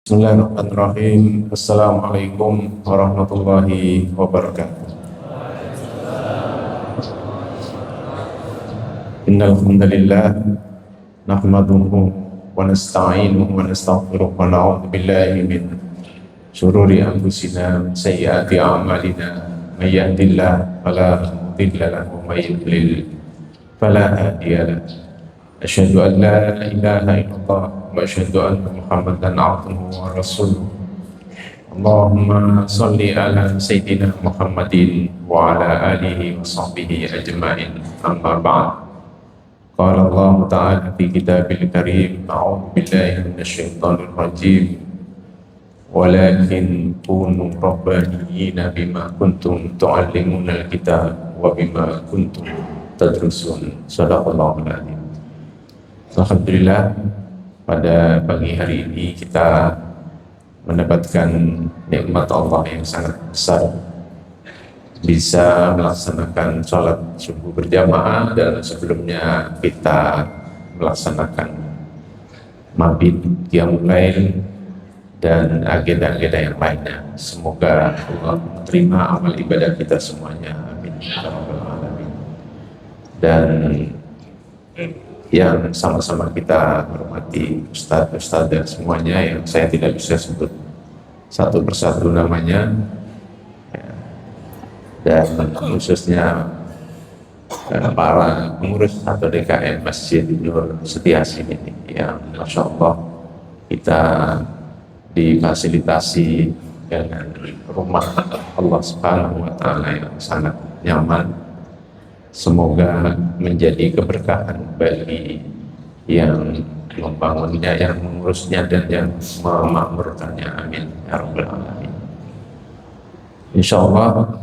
Bismillahirrahmanirrahim. Assalamualaikum warahmatullahi wabarakatuh. Innal hamdalillah nahmaduhu wa nasta'inuhu wa nastaghfiruh wa na'udzu billahi min shururi anfusina wa sayyiati a'malina. May yahdihillahu fala mudilla lahu wa may yudlil fala hadiya lahu. Asyhadu an la ilaha illallah wa asyhadu anna Muhammadan abduhu wa rasuluh. Allahumma shalli ala sayyidina Muhammadin wa ala alihi wa sahbihi ajma'in. Amma ba'd. Qala Allah ta'ala fi kitabil karim, a'udzu billahi minasyaitonir rajim. Walakin kunu rabbaniyina bima kuntum tu'allimunal kitab wa bima kuntum tadrusun. Shadaqallahul adzim. Alhamdulillah, pada pagi hari ini kita mendapatkan nikmat Allah yang sangat besar, bisa melaksanakan sholat subuh berjamaah, dan sebelumnya kita melaksanakan mabit, qiyamul lail, dan agenda-agenda yang lainnya. Semoga Allah menerima amal ibadah kita semuanya, amin ya rabbal alamin. Dan yang sama-sama kita hormati ustadz dan semuanya yang saya tidak bisa sebut satu persatu namanya, dan khususnya para pengurus atau DKM Masjid Nur Setiasin ini yang Masya Allah kita difasilitasi dengan rumah Allah Subhanahu wa Ta'ala yang sangat nyaman. Semoga menjadi keberkahan bagi yang membangunnya, yang mengurusnya, dan yang memakmurkannya. Amin ya rabbal alamin. Insya Allah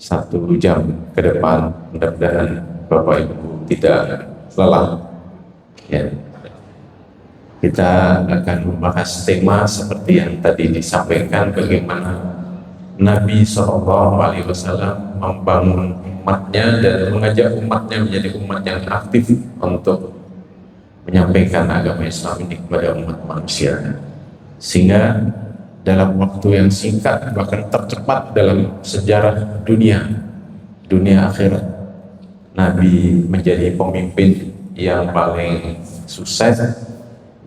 1 jam ke depan mudah-mudahan Bapak Ibu tidak lelah ya. Kita akan membahas tema seperti yang tadi disampaikan, bagaimana Nabi SAW membangun umatnya dan mengajak umatnya menjadi umat yang aktif untuk menyampaikan agama Islam ini kepada umat manusia, sehingga dalam waktu yang singkat, bahkan tercepat dalam sejarah dunia akhirat, Nabi menjadi pemimpin yang paling sukses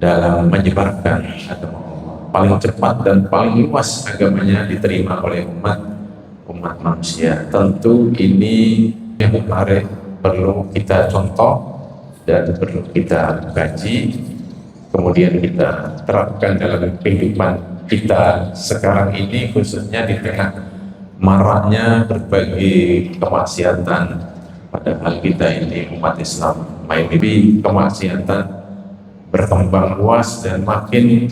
dalam menyebarkan agama Allah, paling cepat dan paling luas agamanya diterima oleh umat manusia. Tentu ini yang perlu kita contoh dan perlu kita kaji, kemudian kita terapkan dalam kehidupan kita sekarang ini, khususnya di tengah maraknya berbagai kemaksiatan. Padahal kita ini umat Islam, maybe kemaksiatan berkembang luas dan makin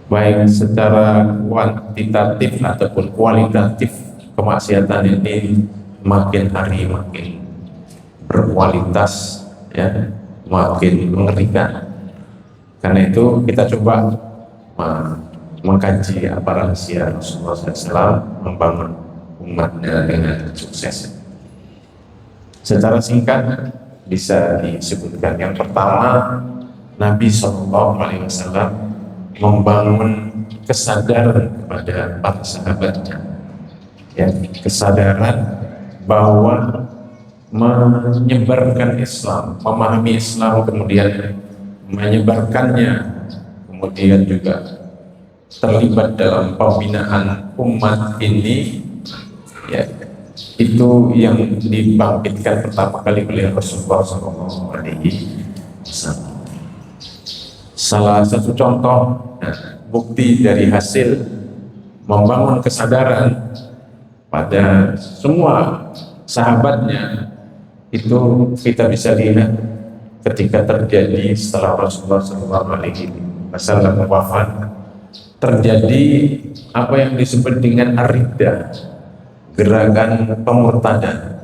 baik secara kuantitatif ataupun kualitatif. Kemaksiatan ini makin hari makin berkualitas ya, makin mengerikan. Karena itu kita coba mengkaji apa rahasia Rasulullah SAW membangun umatnya dengan sukses. Secara singkat bisa disebutkan, yang pertama, Nabi SAW membangun kesadaran kepada para sahabatnya, ya, kesadaran bahwa menyebarkan Islam, memahami Islam, kemudian menyebarkannya, kemudian juga terlibat dalam pembinaan umat ini, ya, itu yang dibangkitkan pertama kali oleh Rasulullah SAW. Salah satu contoh bukti dari hasil membangun kesadaran pada semua sahabatnya itu kita bisa lihat ketika terjadi setelah Rasulullah SAW wafat, terjadi apa yang disebut dengan ar-riddah, gerakan pemurtadan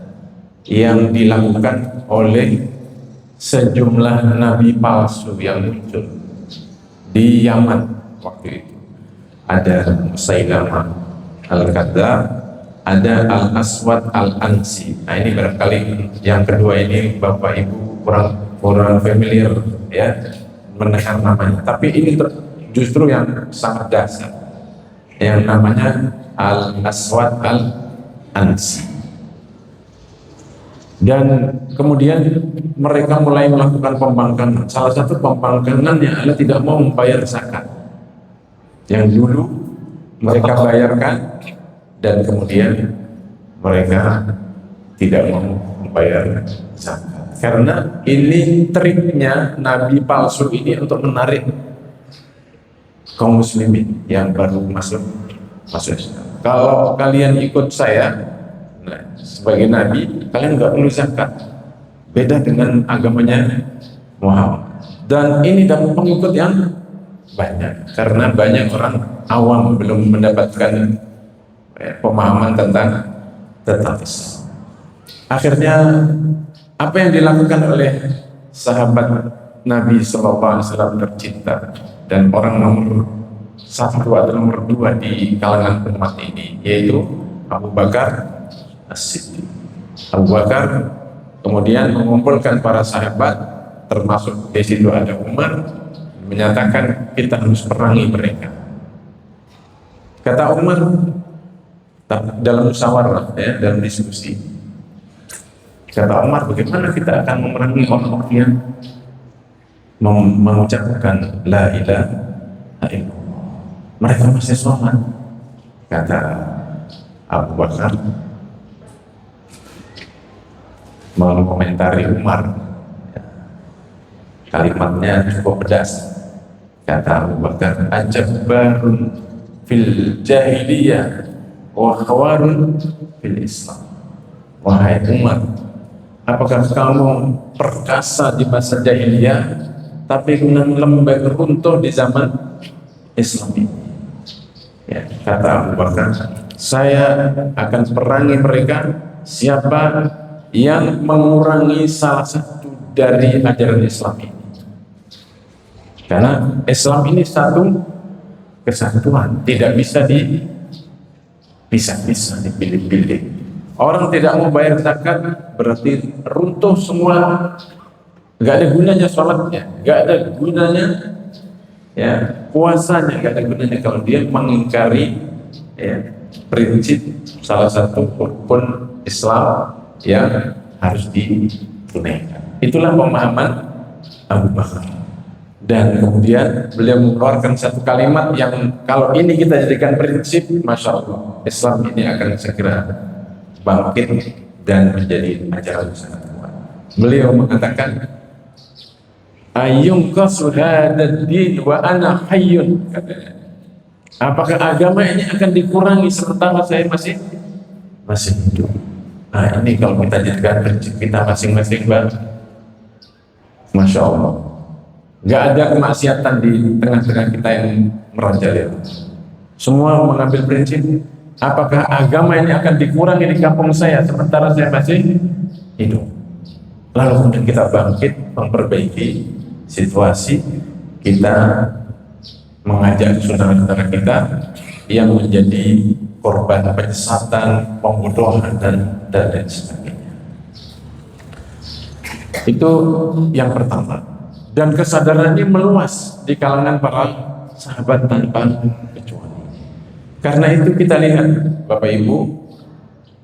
yang dilakukan oleh sejumlah nabi palsu yang muncul di Yaman waktu itu. Ada Musailamah Al-Kadzdzab, ada Al-Aswad Al-Ansi. Nah, ini barangkali yang kedua ini Bapak Ibu kurang familiar ya mendengar namanya, tapi ini justru yang sangat dasar, yang namanya Al-Aswad Al-Ansi. Dan kemudian mereka mulai melakukan pembangkangan. Salah satu pembangkangannya adalah tidak mau membayar zakat yang dulu mereka bayarkan, dan kemudian mereka tidak mau membayar zakat. Karena ini triknya Nabi palsu ini untuk menarik kaum muslimin yang baru masuk Islam. Kalau kalian ikut saya, nah, sebagai Nabi, kalian nggak perlu zakat. Beda dengan agamanya Muhammad. Dan ini dapat pengikut yang banyak, karena banyak orang awam belum mendapatkan pemahaman tentang Islam. Akhirnya apa yang dilakukan oleh sahabat Nabi SAW tercinta dan orang nomor 1 atau nomor 2 di kalangan umat ini, yaitu Abu Bakar As-Siddiq. Abu Bakar kemudian mengumpulkan para sahabat, termasuk di situ ada Umar, menyatakan kita harus perangi mereka. Kata Umar dalam musyawarah, dalam diskusi, kata Umar, bagaimana kita akan memerangi orang-orang yang mengucapkan la ilaha illallah, mereka masih sholat. Kata Abu Bakar mengomentari Umar, kalimatnya cukup pedas. Kata Abu Bakar, ajabbarun fil jahiliyah wa khawarun fil Islam. Wahai Umar, apakah kamu perkasa di masa jahiliyah tapi kemudian lembek runtuh di zaman Islam ini? Ya, kata Abu Bakar, saya akan perangi mereka siapa yang mengurangi salah satu dari ajaran Islam ini. Karena Islam ini satu kesatuan, tidak bisa dipisah-pisah, dipilih-pilih. Orang tidak mau bayar zakat berarti runtuh semua, nggak ada gunanya sholatnya, nggak ada gunanya puasanya, nggak ada gunanya kalau dia mengingkari prinsip salah satu rukun Islam yang harus ditunaikan. Itulah pemahaman Abu Bakar. Dan kemudian beliau mengeluarkan satu kalimat yang kalau ini kita jadikan prinsip, Masya Allah, Islam ini akan segera bangkit dan menjadi ajaran sangat kuat. Beliau mengatakan, ayyunqasu hadzal din wa ana hayyun. Apakah agama ini akan dikurangi sementara saya masih hidup? Nah, ini kalau kita jadikan prinsip kita masing-masing, Bang, Masya Allah, nggak ada kemaksiatan di tengah-tengah kita yang merajalela. Semua mengambil prinsip, apakah agama ini akan dikurangi di kampung saya sementara saya masih hidup? Lalu kemudian kita bangkit, memperbaiki situasi, kita mengajak saudara-saudara kita yang menjadi korban penyesatan, pembodohan, dan lain sebagainya. Itu yang pertama. Dan kesadaran ini meluas di kalangan para sahabat tanpa kecuali. Karena itu kita lihat, Bapak Ibu,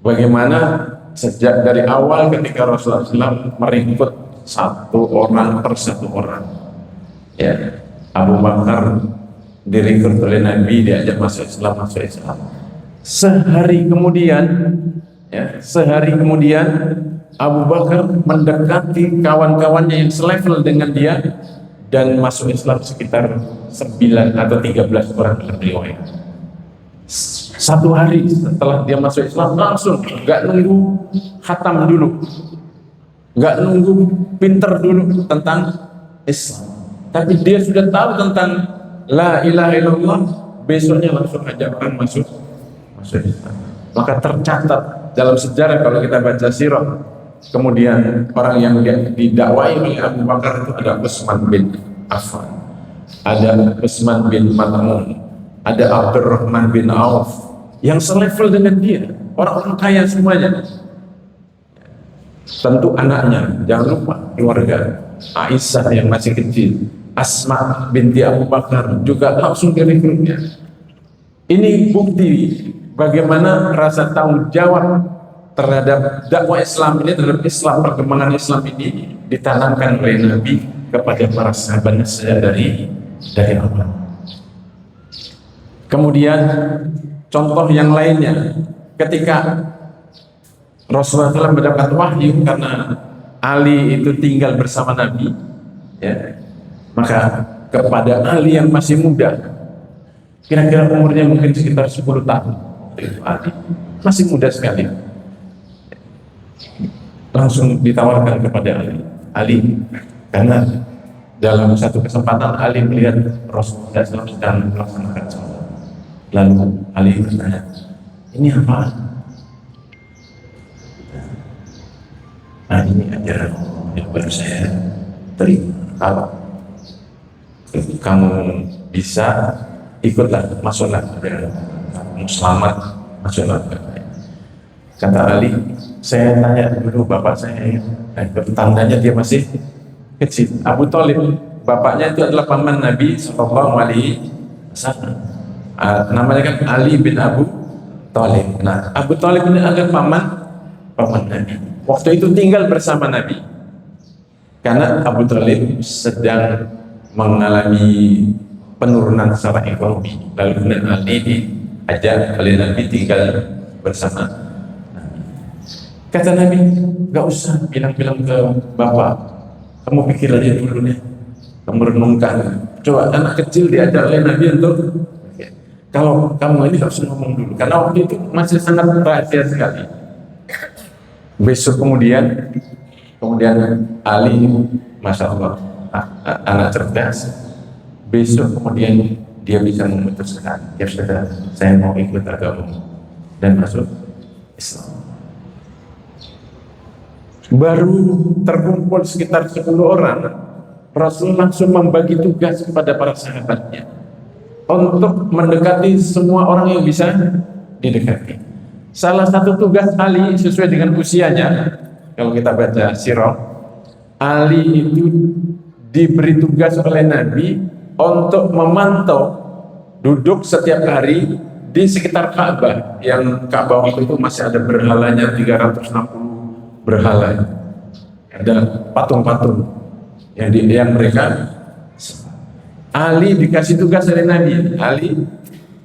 bagaimana sejak dari awal ketika Rasulullah SAW merekrut satu orang per satu orang. Ya, Abu Bakar direkrut oleh Nabi, diajak masuk Islam. Sehari kemudian Abu Bakar mendekati kawan-kawannya yang selevel dengan dia dan masuk Islam sekitar 9 atau 13 orang riwayat. Satu hari setelah dia masuk Islam langsung, nggak nunggu khatam dulu, nggak nunggu pinter dulu tentang Islam, tapi dia sudah tahu tentang la ilaha illallah, besoknya langsung ajak orang masuk Islam. Maka tercatat dalam sejarah kalau kita baca sirah, kemudian orang yang didakwai oleh Abu Bakar itu ada Utsman bin Affan, ada Utsman bin Maz'un, ada Abdurrahman bin Auf yang selevel dengan dia, orang-orang kaya semuanya. Tentu anaknya, jangan lupa keluarga Aisyah yang masih kecil, Asma binti Abu Bakar juga langsung direkrutnya. Ini bukti bagaimana rasa tanggung jawab terhadap dakwah Islam ini, terhadap Islam, perkembangan Islam ini ditanamkan oleh Nabi kepada para sahabatnya dari awal. Kemudian contoh yang lainnya, ketika Rasulullah SAW mendapat wahyu karena Ali itu tinggal bersama Nabi, ya, maka kepada Ali yang masih muda, kira-kira umurnya mungkin sekitar 10 tahun, Ali masih muda sekali, langsung ditawarkan kepada Ali, karena dalam satu kesempatan Ali melihat Rasulullah SAW sedang melaksanakan sholat. Lalu Ali bertanya, ini apa? Nah, ini ajaran yang baru saya terima. Kalau kamu bisa ikutlah, masuklah, kamu selamat, masuklah. Kata Ali, saya tanya dulu bapak saya, tandanya dia masih kecil. Abu Thalib, bapaknya itu adalah paman Nabi Sallallahu Alaihi Wasallam. Namanya kan Ali bin Abu Thalib. Nah, Abu Thalib ini adalah paman Nabi. Waktu itu tinggal bersama Nabi. Karena Abu Thalib sedang mengalami penurunan secara ekonomi. Lalu kemudian Ali diajak oleh Nabi tinggal bersama Nabi. Kata Nabi, gak usah bilang-bilang ke bapak. Kamu pikir aja dulu nih. Kamu renungkan. Coba anak kecil diajak oleh Nabi untuk, kalau kamu ini gak usah ngomong dulu, karena waktu itu masih sangat rahasia sekali. Besok kemudian Ali, masya Allah, anak cerdas. Besok kemudian dia bisa memutuskan, ya sudah, saya mau ikut agama dan masuk Islam. Baru terkumpul sekitar 10 orang, Rasul langsung membagi tugas kepada para sahabatnya untuk mendekati semua orang yang bisa didekati. Salah satu tugas Ali sesuai dengan usianya, kalau kita baca sirah, Ali itu diberi tugas oleh Nabi untuk memantau, duduk setiap hari di sekitar Ka'bah, yang Ka'bah waktu itu masih ada berhalanya 360 berhala, ada patung-patung yang mereka. Ali dikasih tugas dari Nabi, Ali,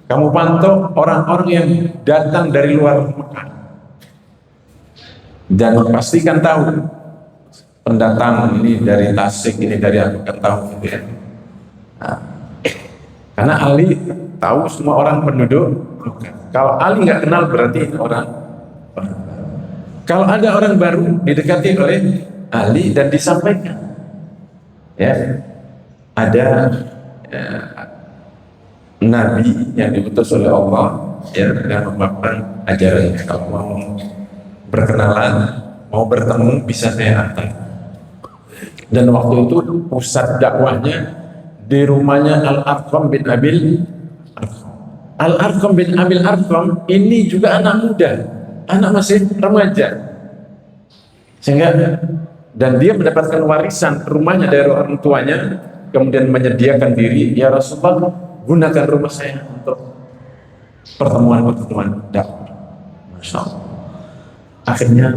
kamu pantau orang-orang yang datang dari luar Mekah dan pastikan tahu pendatang ini dari Tasik, ini dari apa, kan tahu gitu ya. Nah, karena Ali tahu semua orang penduduk Mekah. Kalau Ali nggak kenal berarti orang. Kalau ada orang baru didekati oleh Ali dan disampaikan, ya, ada Nabi yang diutus oleh Allah, ya, dengan membawakan ajarannya. Kalau mau berkenalan, mau bertemu, bisa saya antar. Dan waktu itu pusat dakwahnya di rumahnya Al-Arqam bin Abil Arqam. Al-Arqam bin Abil Arqam ini juga anak muda, anak masih remaja, sehingga dan dia mendapatkan warisan rumahnya dari orang tuanya. Kemudian menyediakan diri, ya Rasulullah, gunakan rumah saya untuk pertemuan dakwah. Masya Allah. Akhirnya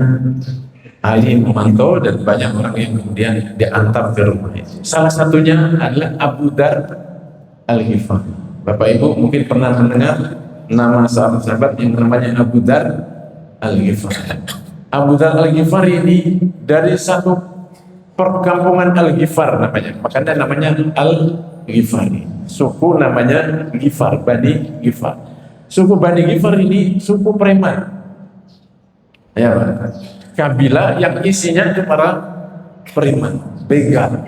Ali memantau dan banyak orang yang kemudian diantar ke rumah itu. Salah satunya adalah Abu Dar Al-Ghifari. Bapak Ibu mungkin pernah mendengar nama sahabat yang namanya Abu Dar Al-Ghifari. Abu Dar Al-Ghifari ini dari satu perkampungan Al-Ghifar namanya, makanya namanya Al-Ghifari. Suku namanya Ghifar, Bani Ghifar. Suku Bani Ghifar ini suku preman, ya, kabilah yang isinya itu para preman, begal.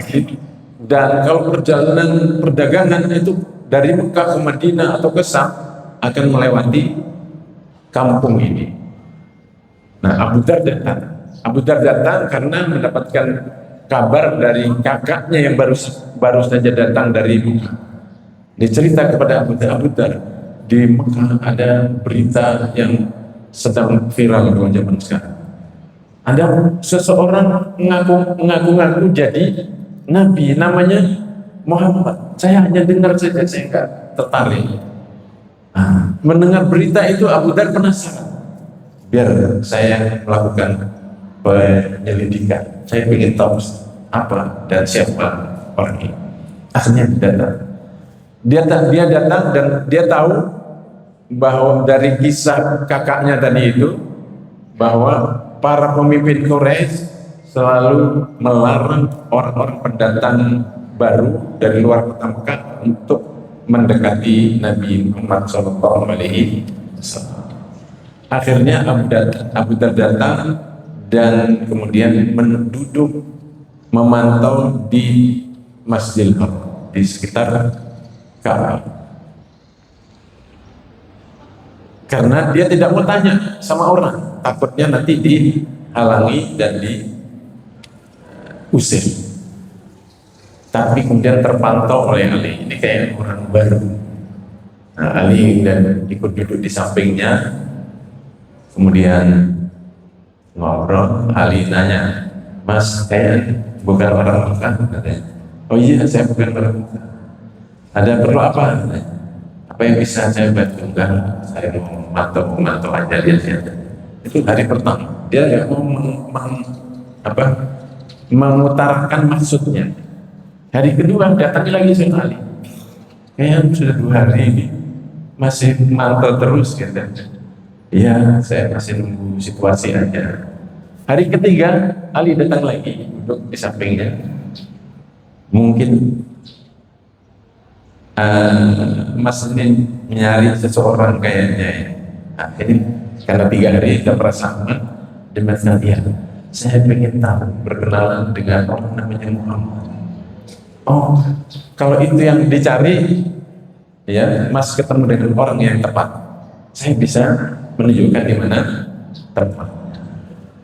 Dan kalau perjalanan perdagangan itu dari Mekah ke Madinah atau ke Syam akan melewati kampung ini. Nah, Abu Dar datang karena mendapatkan kabar dari kakaknya yang baru saja datang dari Mekah. Dicerita kepada Abu Dar, di Mekah ada berita yang sedang viral di zaman sekarang. Ada seseorang mengaku jadi nabi, namanya Muhammad, saya hanya dengar saja, saya enggak tertarik. Mendengar berita itu Abu Dar penasaran. Biar saya melakukan penyelidikan. Saya ingin tahu apa dan siapa orang ini. Akhirnya dia datang dan dia tahu bahwa dari kisah kakaknya tadi itu, bahwa para pemimpin Quraisy selalu melarang orang-orang pendatang baru dari luar kota Mekah untuk mendekati Nabi Muhammad SAW. Akhirnya Abu Dar datang dan kemudian duduk memantau di Masjidil Haram, di sekitar Ka'bah. Karena dia tidak mau tanya sama orang, takutnya nanti dihalangi dan diusir. Tapi kemudian terpantau oleh Ali, ini kayak orang baru. Nah, Ali dan ikut duduk di sampingnya, kemudian ngobrol. Ali nanya, Mas, kayak bukan orang Mekah? Oh iya, saya bukan orang Mekah. Ada perlu apa? Apa yang bisa saya bantu? Enggak, saya mau memantau aja lihat. Itu hari pertama, dia nggak mau mengutarakan maksudnya. Hari kedua datang lagi Sayyidina Ali. Kayaknya sudah 2 hari ini masih mantau terus gitu. Iya, saya masih nunggu situasi aja. Hari ketiga Ali datang lagi duduk di sampingnya. Mungkin Mas ini mencari seseorang kayaknya ya. Nah, ini karena 3 hari kita perasaan dia mengatakan, ya, saya ingin tahu berkenalan dengan orang namanya Muhammad. Oh, kalau itu yang dicari, ya, Mas ketemu dengan orang yang tepat. Saya bisa menunjukkan di mana tempat.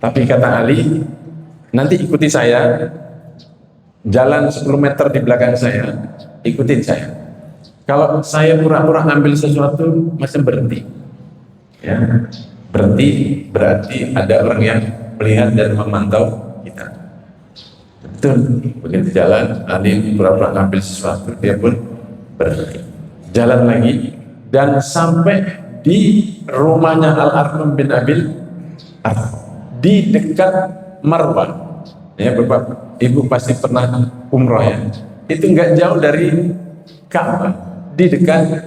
Tapi kata Ali, nanti ikuti saya, jalan 10 meter di belakang saya, ikutin saya. Kalau saya pura-pura ngambil sesuatu, masih berhenti. Ya, berhenti berarti ada orang yang melihat dan memantau kita. Betul, begitu jalan, Ali pura-pura ngambil sesuatu, dia pun berhenti. Jalan lagi, dan sampai di rumahnya Al-Arqam bin Abil Arqam, di dekat Marwah. Ya, Bapak Ibu pasti pernah umroh ya. Itu nggak jauh dari Ka'bah, di dekat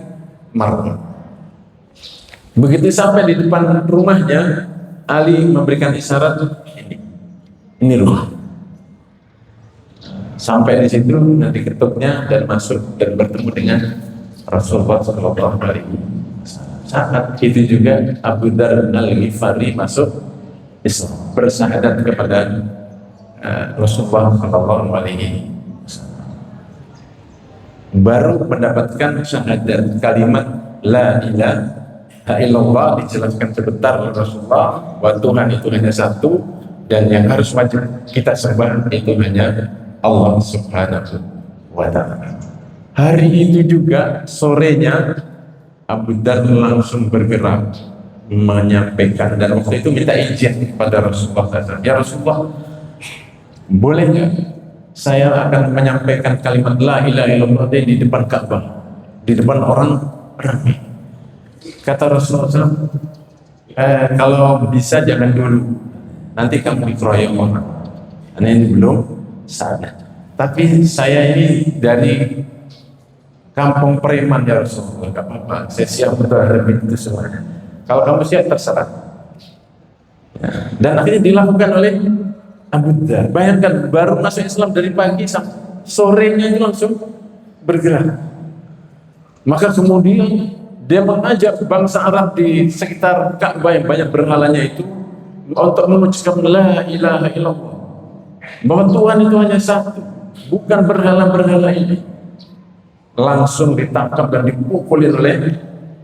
Marwah. Begitu sampai di depan rumahnya, Ali memberikan isyarat, ini rumah. Sampai di situ nanti ketuknya dan masuk dan bertemu dengan Rasulullah SAW. Saat itu juga Abu Dar Al-Ghifari masuk Islam, bersyahadat kepada Rasulullah SAW. Baru mendapatkan syahadat kalimat La ilaha illallah, dijelaskan sebentar oleh Rasulullah bahwa Tuhan itu hanya satu dan yang harus wajib kita sembah itu hanya Allah Subhanahu wa Ta'ala. Hari itu juga sorenya Abu Dar langsung bergerak menyampaikan, dan waktu itu minta izin kepada Rasulullah SAW. Ya Rasulullah, boleh nggak saya akan menyampaikan kalimat La ilaha illallah di depan Ka'bah, di depan orang ramai? Kata Rasulullah SAW, kalau bisa jangan dulu, nanti kamu dikeroyok orang. Karena ini belum saatnya. Tapi saya ini dari kampung preman ya Rasulullah, nggak apa-apa, saya siap berhadapi itu semuanya. Kalau kamu siap terserah. Dan akhirnya dilakukan oleh Abu Dar. Bayangkan, baru masuk Islam dari pagi sampai sorenya itu langsung bergerak. Maka kemudian dia mengajak bangsa Arab di sekitar Ka'bah yang banyak berhalanya itu untuk mengucapkan La ilaha illallah, bahwa Tuhan itu hanya satu, bukan berhala-berhala ini. Langsung ditangkap dan dipukulin oleh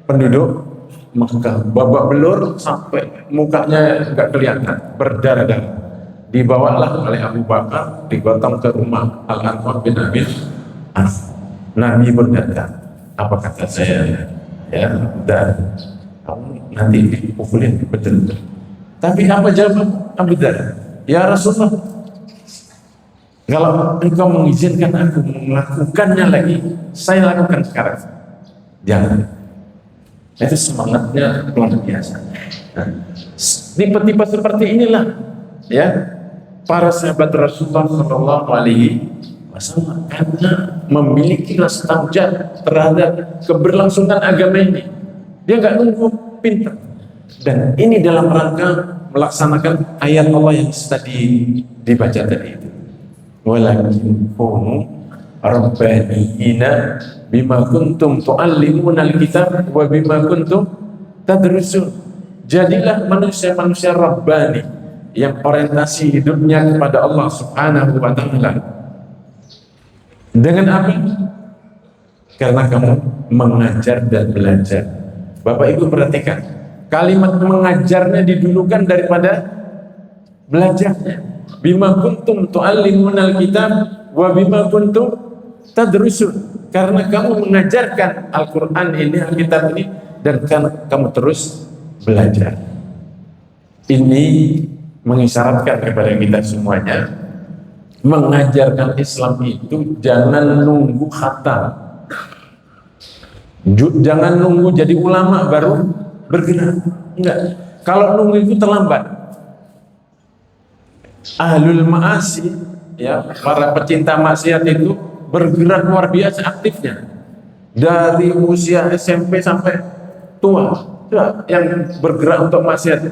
penduduk Makkah, babak belur sampai mukanya nggak kelihatan, berdarah-darah. Dibawalah oleh Abu Bakar, digotong ke rumah Al-Arqam bin Abil Arqam. Nabi pun datang. Apa kata saya? Ya, dan kamu nanti dipukulin betul-betul. Tapi apa jawab Abu Dar? Ya Rasulullah, Kalau engkau mengizinkan aku melakukannya lagi, saya lakukan sekarang. Jangan. Itu semangatnya luar biasa. Nah, tipe-tipe seperti inilah ya para sahabat Rasulullah Shallallahu Alaihi Wasallam, karena memiliki rasa tanggung jawab terhadap keberlangsungan agama ini. Dia nggak nunggu pintar. Dan ini dalam rangka melaksanakan ayat Allah yang tadi dibaca tadi itu. Walakin kunu rabbaniyina bima kuntum tu'allimuna al-kitab wa bima kuntum tadrusun. Jadilah manusia-manusia rabbani yang orientasi hidupnya kepada Allah Subhanahu wa ta'ala. Dengan apa? Karena kamu mengajar dan belajar. Bapak Ibu perhatikan, kalimat mengajarnya didulukan daripada belajarnya. Bima kuntum tu'allimunal kitab wa bima kuntum tadrusun. Karena kamu mengajarkan Al-Quran ini, Alkitab ini, dan kamu terus belajar. Ini mengisyaratkan kepada kita semuanya, mengajarkan Islam itu jangan nunggu khatam, jangan nunggu jadi ulama baru bergerak. Enggak. Kalau nunggu itu terlambat. Ahlul ma'asi, ya, para pecinta maksiat itu bergerak luar biasa aktifnya dari usia SMP sampai tua. Yang bergerak untuk maksiat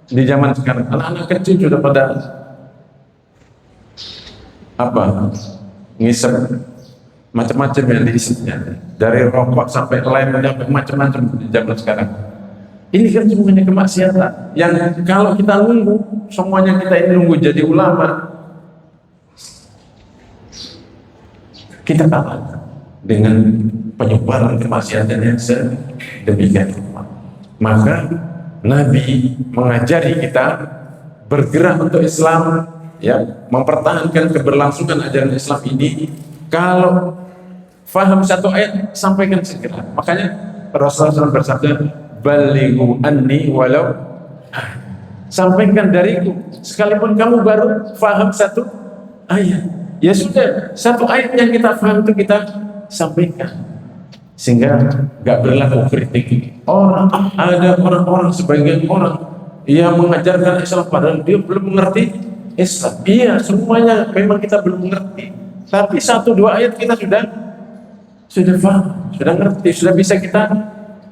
di zaman sekarang, anak-anak kecil sudah pada ngisep macam-macam yang diisinya, dari rokok sampai lem sampai macam-macam di zaman sekarang. Ini kan semuanya kemaksiatan yang kalau kita nunggu semuanya, kita ini nunggu jadi ulama, kita kalah dengan penyebaran kemaksiatan yang sedemikian rupa. Maka Nabi mengajari kita bergerak untuk Islam, ya, mempertahankan keberlangsungan ajaran Islam ini. Kalau faham satu ayat, sampaikan segera. Makanya Rasulullah SAW bersabda, balighu anni walau, sampaikan dariku sekalipun kamu baru faham satu ayat. Ya sudah, satu ayat yang kita faham itu kita sampaikan, sehingga nggak berlaku kritik. Ada orang-orang, sebagian orang yang mengajarkan Islam padahal dia belum mengerti Islam. Iya, semuanya memang kita belum mengerti, tapi satu dua ayat kita sudah paham, sudah ngerti, sudah bisa kita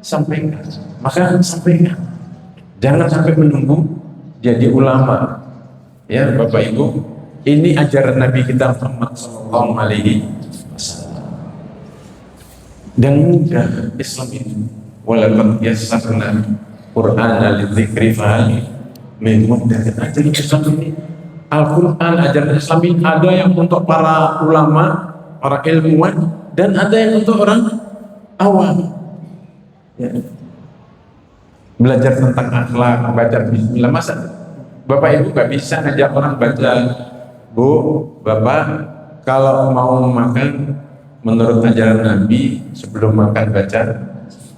sampaikan. Maka sampaikan, jangan sampai menunggu jadi ulama. Ya Bapak Ibu, ini ajaran Nabi kita Muhammad Sallallahu Alaihi Wasallam. Dan mudah Islam itu. Walaupun yassarna Qur'ana lidzikri fahal min mudah. Ajaran Islam ini, Al-Quran, ajaran Islam ini ada yang untuk para ulama, para ilmuwan, dan ada yang untuk orang awam. Ya. Belajar tentang akhlak, baca bismillah. Masa Bapak Ibu gak bisa ngajak orang baca, Bu, Bapak, kalau mau makan menurut ajaran Nabi sebelum makan baca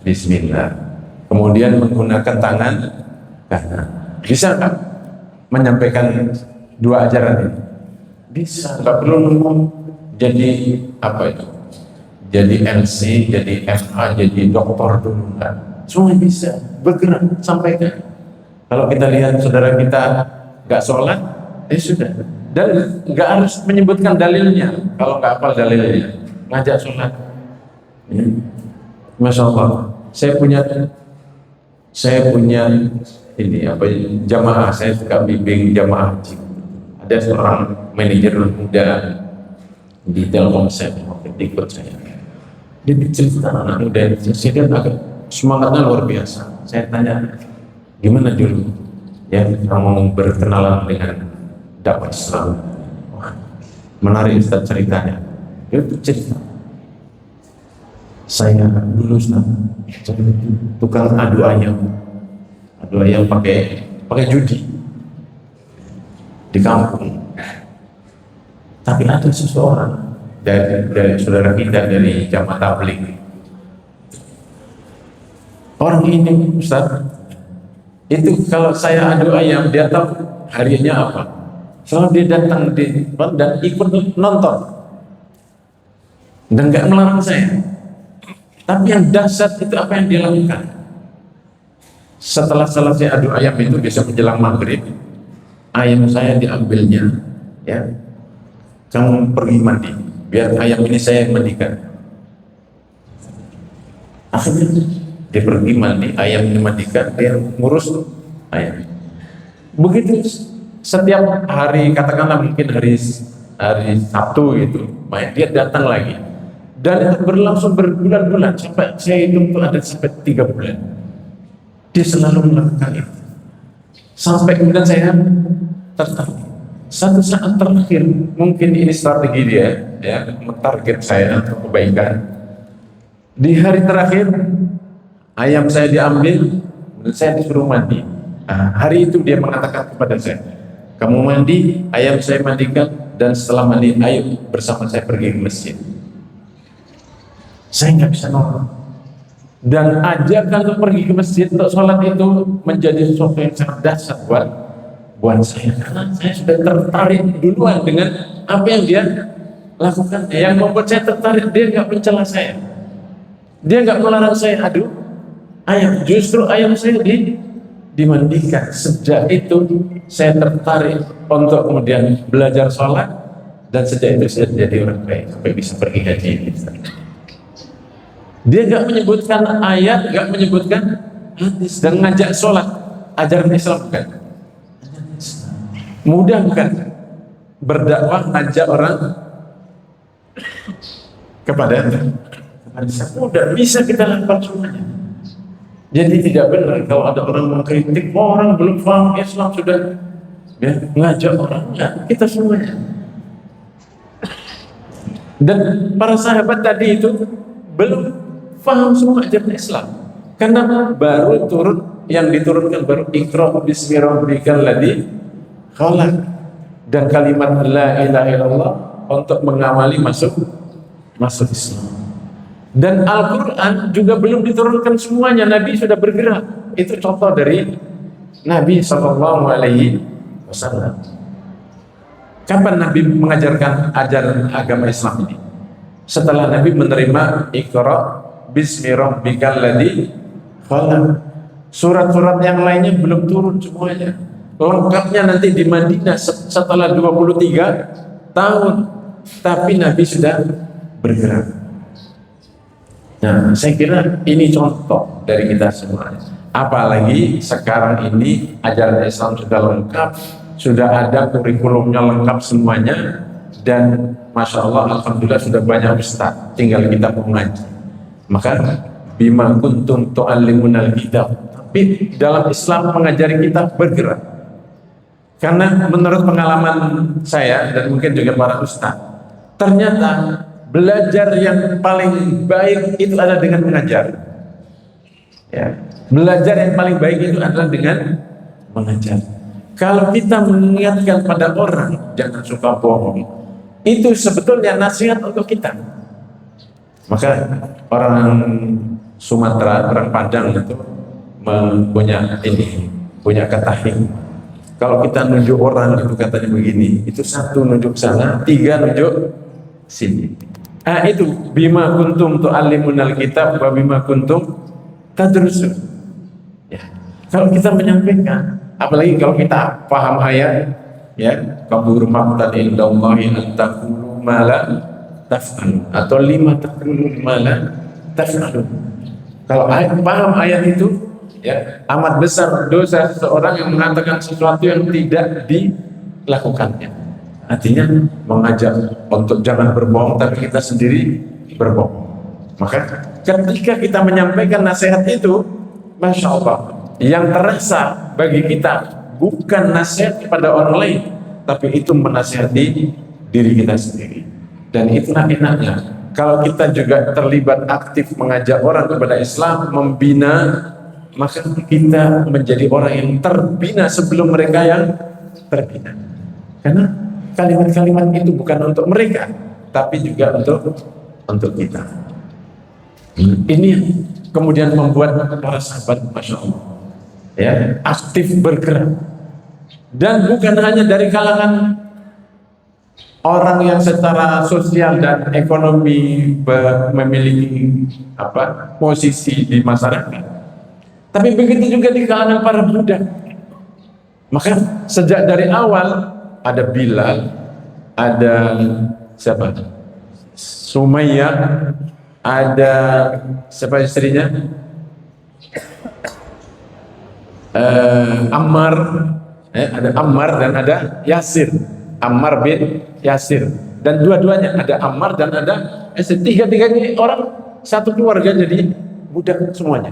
bismillah, kemudian menggunakan tangan kanan. Bisa nggak menyampaikan dua ajaran ini? Bisa, nggak perlu nunggu jadi apa itu, jadi MC, jadi MA, jadi doktor dulu, kan? Semua bisa bergerak, sampaikan. Kalau kita lihat saudara kita nggak sholat, sudah, dan nggak harus menyebutkan dalilnya. Kalau nggak hafal dalilnya, ngajak sholat. Ya. Masya Allah, saya punya ini jamaah, saya suka bimbing jamaah haji. Ada seorang manajer muda di Telkomsel waktu ikut saya. Dia cerita anak muda, saya lihat agak semangatnya luar biasa. Saya tanya, gimana dulu ya kamu berkenalan dengan dakwah Islam? Wah, menarik Ustaz ceritanya. Dia cerita, saya dulu Ustaz, tukang adu ayam pakai judi di kampung. Tapi ada seseorang dari saudara kita dari jamaah tabligh. Orang ini Ustaz, itu kalau saya adu ayam, dia tahu hariannya apa. Selalu dia datang dan ikut nonton dan nggak melarang saya. Tapi yang dahsyat itu apa yang dia lakukan? Setelah selesai adu ayam itu, biasa menjelang maghrib, ayam saya diambilnya, ya, kamu pergi mandi, biar ayam ini saya yang mandikan. Akhirnya dia pergi mandi, ayam ini mandikan, dia ngurus ayam. Begitu setiap hari, katakanlah mungkin hari Sabtu gitu, dia datang lagi. Dan itu berlangsung berbulan-bulan, sampai saya hitung tuh ada sampai 3 bulan. Dia selalu melakukan itu. Sampai kemudian saya tertarik. Satu saat terakhir, mungkin ini strategi dia, ya, target saya untuk kebaikan. Di hari terakhir, ayam saya diambil, dan saya disuruh mandi. Nah, hari itu dia mengatakan kepada saya, kamu mandi, ayam saya mandikan, dan setelah mandi, ayo bersama saya pergi ke masjid. Saya nggak bisa nolak. Dan ajakan untuk pergi ke masjid untuk sholat itu menjadi sesuatu yang sangat dahsyat buat saya, karena saya sudah tertarik duluan dengan apa yang dia lakukan. Yang membuat saya tertarik, dia nggak mencela saya, dia nggak melarang saya adu ayam, justru ayam saya dimandikan. Sejak itu saya tertarik untuk kemudian belajar sholat, dan sejak itu saya jadi orang baik sampai bisa pergi haji. Dia nggak menyebutkan ayat, nggak menyebutkan hadis, dan ngajak sholat. Ajaran Islam bukan? Mudah bukan? Berdakwah, ngajak orang kepada Islam, mudah, bisa kita lakukan semuanya. Jadi tidak benar kalau ada orang mengkritik, orang belum paham Islam sudah, ya, ngajak orang. Ya, kita semuanya. Dan para sahabat tadi itu belum paham semua ajaran Islam, karena baru turun, yang diturunkan baru Iqra bismi rabbikal ladzi khalaq, dan kalimat la ilaha illallah untuk mengawali masuk Islam. Dan Al-Quran juga belum diturunkan semuanya, Nabi sudah bergerak. Itu contoh dari Nabi SAW. Kapan Nabi mengajarkan ajaran agama Islam ini? Setelah Nabi menerima Iqra bismi rabbikal ladzi khalaq. Surat-surat yang lainnya belum turun semuanya. Lengkapnya nanti di Madinah setelah 23 tahun. Tapi Nabi sudah bergerak. Nah, saya kira ini contoh dari kita semua. Apalagi sekarang ini ajaran Islam sudah lengkap, sudah ada kurikulumnya lengkap semuanya, dan Masya Allah, Alhamdulillah sudah banyak ustaz, tinggal kita mengaji. Maka bima kuntum tu'allimunal kitab, tapi dalam Islam mengajari kita bergerak. Karena menurut pengalaman saya dan mungkin juga para ustaz, ternyata belajar yang paling baik itu adalah dengan mengajar. Ya, belajar yang paling baik itu adalah dengan mengajar. Kalau kita mengingatkan pada orang jangan suka bohong, itu sebetulnya nasihat untuk kita. Maka orang Sumatera, orang Padang itu punya kata hikmah. Kalau kita nunjuk orang itu katanya begini, itu 1 nunjuk sana, 3 nunjuk sini. Itu bima kuntum tu'allimunal kitab wa bima kuntum tadrusun. Ya. Kalau kita menyampaikan, apalagi kalau kita paham ayat, ya, kabur maqtan indallahi an taqulu ma la taf'alun, atau lima taqulu ma la taf'alun. Kalau paham ayat itu, ya, amat besar dosa seseorang yang mengatakan sesuatu yang tidak dilakukannya. Artinya mengajak untuk jangan berbohong, tapi kita sendiri berbohong. Maka ketika kita menyampaikan nasihat itu, Masya Allah, yang terasa bagi kita bukan nasihat kepada orang lain, tapi itu menasihati diri kita sendiri. Dan itulah enaknya kalau kita juga terlibat aktif mengajak orang kepada Islam, membina, maka kita menjadi orang yang terbina sebelum mereka yang terbina. Karena kalimat-kalimat itu bukan untuk mereka, tapi juga untuk kita. Ini kemudian membuat para sahabat, Masya Allah, ya, aktif bergerak. Dan bukan hanya dari kalangan orang yang secara sosial dan ekonomi memiliki posisi di masyarakat, tapi begitu juga di kalangan para budak. Maka sejak dari awal ada Bilal, ada siapa? Sumayyah, ada siapa istrinya? Ammar, ada Ammar dan ada Yasir. Ammar bin Yasir, dan dua-duanya ada Ammar dan ada Yasir. Tiga-tiganya orang satu keluarga jadi budak semuanya.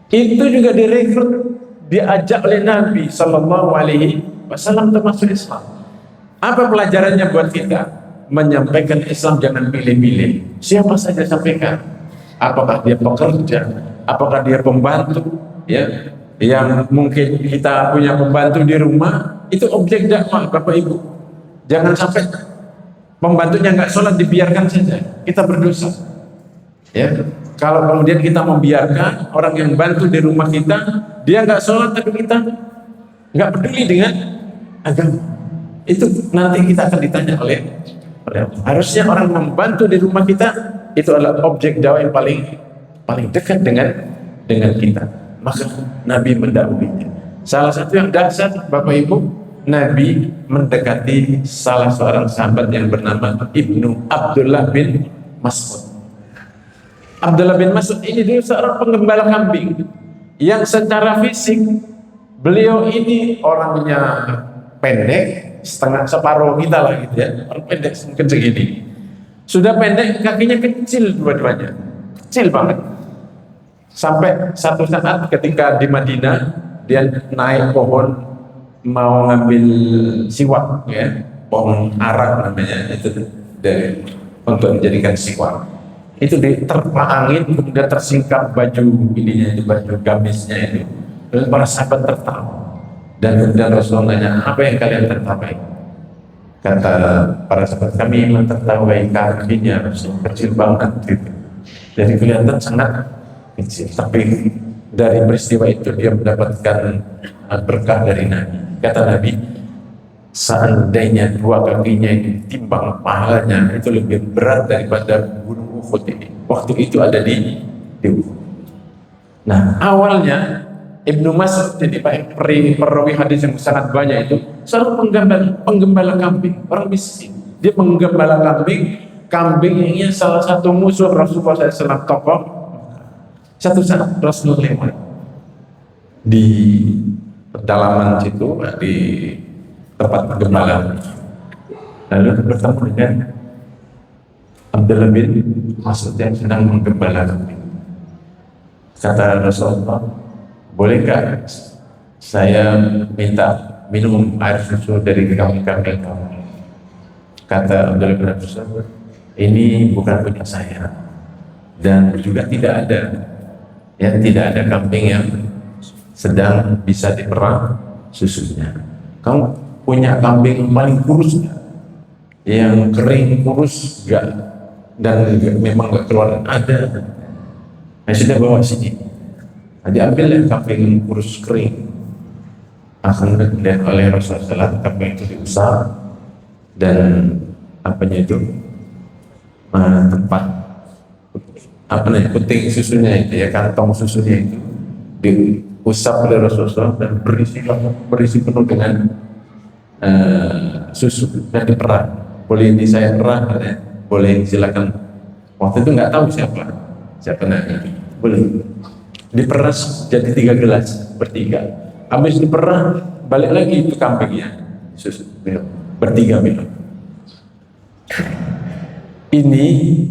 Itu juga direkrut, diajak oleh Nabi Sallallahu Alaihi Wasallam termasuk Islam. Apa pelajarannya buat kita? Menyampaikan Islam jangan pilih-pilih. Siapa saja sampaikan. Apakah dia pekerja, apakah dia pembantu, ya, yang mungkin kita punya pembantu di rumah, itu objek dakwah, Bapak Ibu. Jangan sampai pembantunya nggak sholat dibiarkan saja, kita berdosa. Ya, kalau kemudian kita membiarkan orang yang bantu di rumah kita, dia nggak sholat tapi kita nggak peduli dengan agama, itu nanti kita akan ditanya oleh harusnya orang membantu di rumah kita itu adalah objek dakwah yang paling dekat dengan kita. Maka Nabi mendahulunya. Salah satu yang dahsyat, Bapak Ibu, Nabi mendekati salah seorang sahabat yang bernama Ibnu Abdullah bin Mas'ud. Abdullah bin Mas'ud ini dulu seorang penggembala kambing yang secara fisik beliau ini orangnya pendek, setengah separuh kita lah gitu ya, orang pendek mungkin segini. Sudah pendek, kakinya kecil dua-duanya, kecil banget. Sampai satu saat ketika di Madinah dia naik pohon mau ngambil siwak, ya, pohon arak namanya itu untuk dijadikan siwak. Itu diterpa angin, kemudian tersingkap baju ininya, itu baju gamisnya itu. Dan para sahabat tertawa. Dan kemudian Rasulullah nanya, apa yang kalian tertawai? Kata para sahabat, kami memang tertawai kakinya kecil banget gitu. Jadi kelihatan sangat kecil, tapi dari peristiwa itu dia mendapatkan berkah dari Nabi. Kata Nabi, seandainya dua kakinya ini timbang pahalanya itu lebih berat daripada gunung Uhud ini. Waktu itu ada di Uhud. Nah, awalnya Ibnu Mas'ud jadi perawi hadis yang sangat banyak itu seorang penggembala kambing, orang miskin. Dia penggembala kambing ini salah satu musuh Rasulullah SAW, tokoh. Satu saat Rasulullah lewat di pedalaman situ, di tempat penggembala, lalu bertemu dengan Abdullah bin Mas'ud yang sedang menggembala kambing. Kata Rasulullah, bolehkah saya minta minum air susu dari kambing-kambing kamu? Kata Abdullah bin Mas'ud, ini bukan punya saya, dan juga tidak ada kambing yang sedang bisa diperah susunya. Kamu punya kambing yang paling kurus nggak? Yang kering kurus nggak? Dan memang nggak keluar? Ada. Nah, sudah bawa sini. Nah, diambil kambing kurus kering. Akan dilihat oleh Rasulullah, kambing itu diusap dan tempat puting susunya itu, ya, kantong susunya itu diusap oleh Rasulullah dan berisi penuh dengan susu dan diperah. Boleh ini saya perah, boleh, silakan. Waktu itu nggak tahu siapa Nabi. Boleh diperas jadi 3 gelas bertiga. Habis diperah balik lagi itu kambingnya susu minum bertiga minum. Ini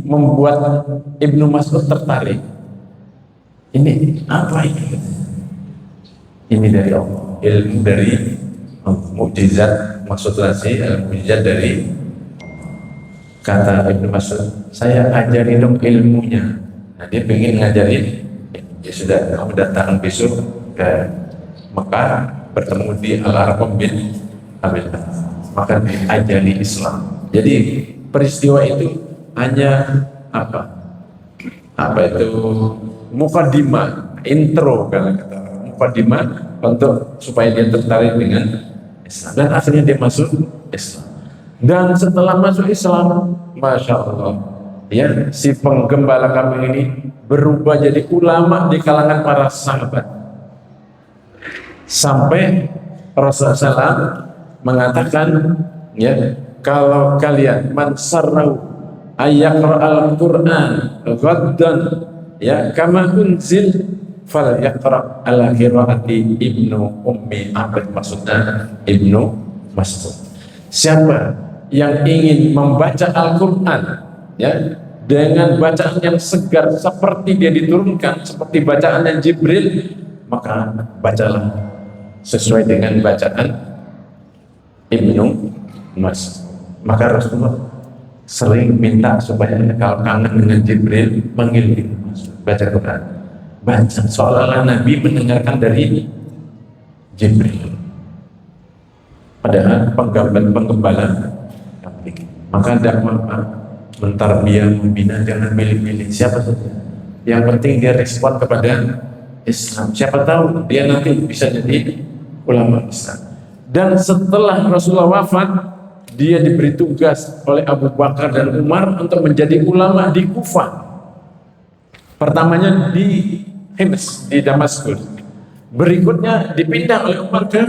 membuat Ibnu Mas'ud tertarik. Ini apa ini? Ini dari Allah, ilmu dari mukjizat, maksudnya sih mukjizat dari. Kata Ibnu Mas'ud, saya ajarin dong ilmunya. Nah, dia pengen ngajarin. Ya sudah, kamu datang besok ke Mekah, bertemu di Al-Arqam bin Abil As, maka diajari Islam. Jadi peristiwa itu hanya mukadimah, intro, kalau kata mukadimah, untuk supaya dia tertarik dengan Islam. Dan akhirnya dia masuk Islam. Dan setelah masuk Islam, Masya Allah, ya, si penggembala kambing ini berubah jadi ulama di kalangan para sahabat. Sampai Rasulullah SAW mengatakan, ya, kalau kalian mansarrau ayyaqra'al Qur'an ghaddan, ya, kama unzil fal yaqra' ala qiraati Ibnu Ummi Abd, maksudnya Ibnu Mas'ud. Siapa yang ingin membaca Al-Qur'an, ya, dengan bacaan yang segar seperti dia diturunkan, seperti bacaan yang Jibril, maka bacalah sesuai dengan bacaan Ibnu Mas'ud. Maka Rasulullah sering minta supaya kalau kangen dengan Jibril, manggil Ibnu Mas'ud, baca Quran, baca, seolah-olah Nabi mendengarkan dari Jibril. Padahal penggembala kambing. Maka dakwah mentarbiyah, membina, jangan milih-milih siapa saja. Yang penting dia respon kepada Islam. Siapa tahu dia nanti bisa jadi ulama Islam. Dan setelah Rasulullah wafat, dia diberi tugas oleh Abu Bakar dan Umar untuk menjadi ulama di Kufah. Pertamanya di Hims, di Damaskus. Berikutnya dipindah oleh Umar ke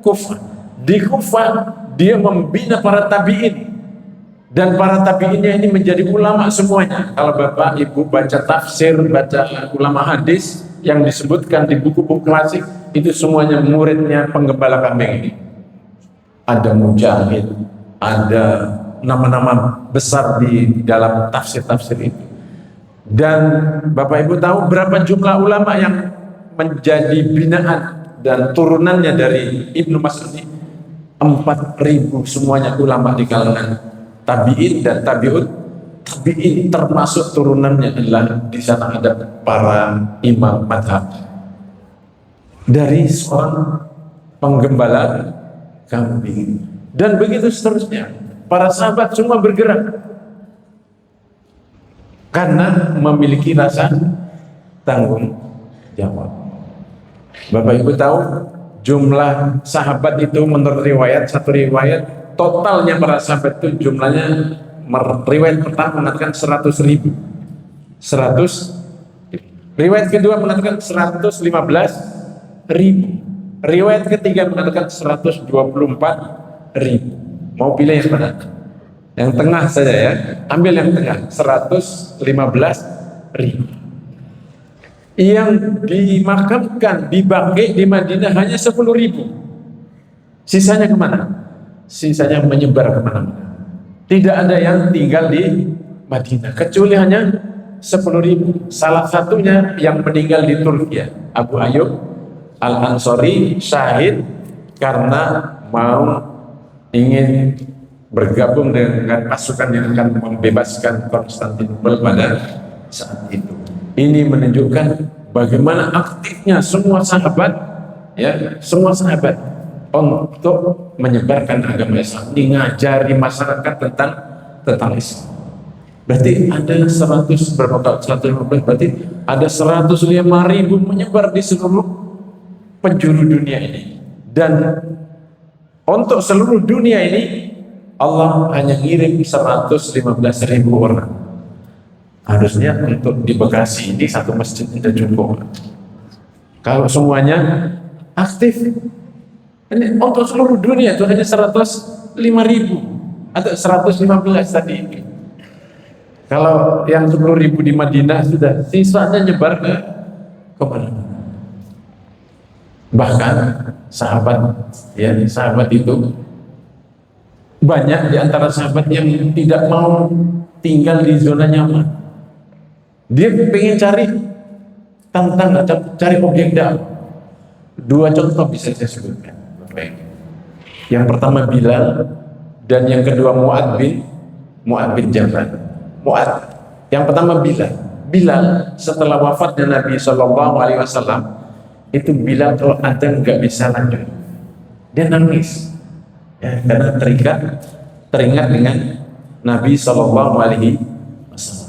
Kufah. Di Kufah dia membina para tabi'in. Dan para tabi'innya ini menjadi ulama semuanya. Kalau Bapak Ibu baca tafsir, baca ulama hadis yang disebutkan di buku-buku klasik, itu semuanya muridnya penggembala kambing ini. Ada Mujahid, ada nama-nama besar di dalam tafsir-tafsir itu. Dan Bapak Ibu tahu berapa jumlah ulama yang menjadi binaan dan turunannya dari Ibnu Mas'ud ini? 4.000 semuanya ulama di kalangan tabi'in dan tabi'ut tabi'in, termasuk turunannya adalah di sana ada para imam madhab dari seorang penggembala kambing. Dan begitu seterusnya, para sahabat semua bergerak karena memiliki rasa tanggung jawab. Bapak Ibu tahu jumlah sahabat itu menurut riwayat, satu riwayat totalnya para sahabat itu jumlahnya, riwayat pertama mengatakan 100.000, 100. Riwayat kedua mengatakan 115.000. Riwayat ketiga mengatakan 124.000. Mau pilih yang mana? Yang tengah saja ya. Ambil yang tengah, 115.000. Yang dimakamkan, dibangkai di Madinah hanya 10.000. Sisanya kemana? Sisanya menyebar kemana-mana. Tidak ada yang tinggal di Madinah, kecuali hanya 10.000. Salah satunya yang meninggal di Turki, Abu Ayyub Al-Ansari, syahid karena mau ingin bergabung dengan pasukan yang akan membebaskan Konstantinopel pada saat itu. Ini menunjukkan bagaimana aktifnya semua sahabat, ya, semua sahabat untuk menyebarkan agama Islam, ngajari masyarakat tentang Islam. Berarti ada 100 berapa kali 115, berarti ada 105.000 menyebar di seluruh penjuru dunia ini. Dan untuk seluruh dunia ini Allah hanya ngirim 115.000 orang. Harusnya untuk di Bekasi ini satu masjid tidak cukup. Kalau semuanya aktif, ini untuk seluruh dunia itu hanya 105.000 atau 115 tadi ini. Kalau yang 10.000 di Madinah sudah, sisanya nyebar ke mana? Bahkan sahabat, ya, sahabat itu banyak di antara sahabat yang tidak mau tinggal di zona nyaman. Dia pengen cari tantangan, cari objek dakwah. 2 contoh bisa saya sebutkan. Yang pertama Bilal, dan yang kedua Mu'ad bin Jabal. Mu'ad. Yang pertama Bilal setelah wafatnya Nabi SAW, itu Bilal kalau adzan nggak bisa lanjut, dia nangis, ya, karena teringat dengan Nabi SAW,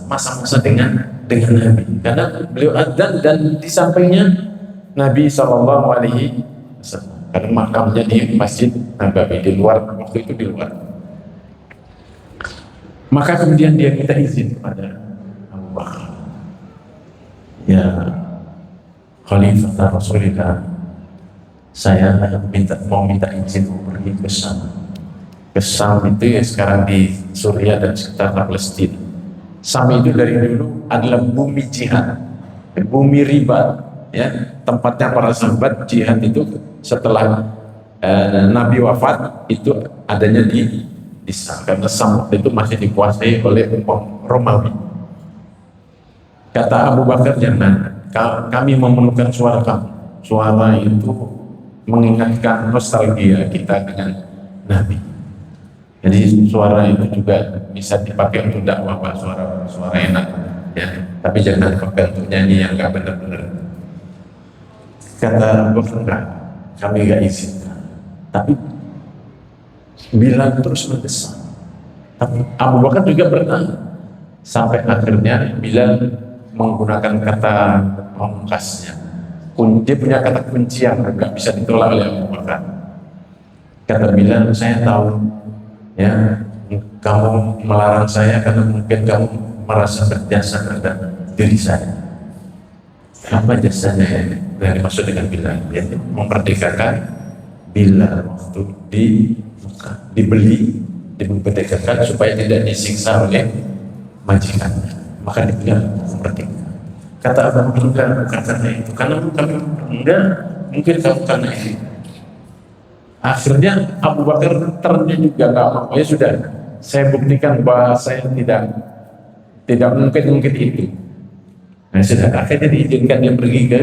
masa-masa dengan Nabi, karena beliau adzan dan di sampingnya Nabi SAW. karena makamnya di Masjid Nabawi, di luar, waktu itu di luar. Maka kemudian dia minta izin kepada Abu Bakar, ya Khalifah Rasulullah, saya mau minta izin pergi ke Syam. Ke Syam itu ya sekarang di Suriah dan sekitar Palestina. Syam itu dari dulu adalah bumi jihad, bumi riba, ya, tempatnya para sahabat jihad itu setelah Nabi wafat itu adanya di Syam, karena Syam itu masih dikuasai oleh Romawi. Kata Abu Bakar, jangan, kami memerlukan suara kamu. Suara itu mengingatkan nostalgia kita dengan Nabi. Jadi suara itu juga bisa dipakai untuk dakwah, Pak. Suara enak, ya. Tapi jangan dipakai untuk nyanyi yang nggak benar-benar. Kata Abu Bakar, kami nggak izinkan. Tapi Bilal terus mendesak. Tapi Abu Bakar juga bertahan. Sampai akhirnya Bilal menggunakan kata pamungkasnya. Dia punya kata kunci yang nggak bisa ditolak oleh Abu Bakar. Kata Bilal, saya tahu, ya, kamu melarang saya karena mungkin kamu merasa berjasa terhadap diri saya. Apa jasanya yang dimaksud dengan Bilal? Yaitu memerdekakan Bilal waktu dibeli, dimerdekakan supaya tidak disiksa oleh majikan. Maka dia merdeka. Kata Abu Bakar, bukan karena itu, karena kami enggak, mungkin kamu karena itu. Akhirnya Abu Bakar ternyata juga nggak mau. Ya sudah, saya buktikan bahwa saya tidak mungkin itu. Nah sudah, akhirnya diizinkan dia pergi ke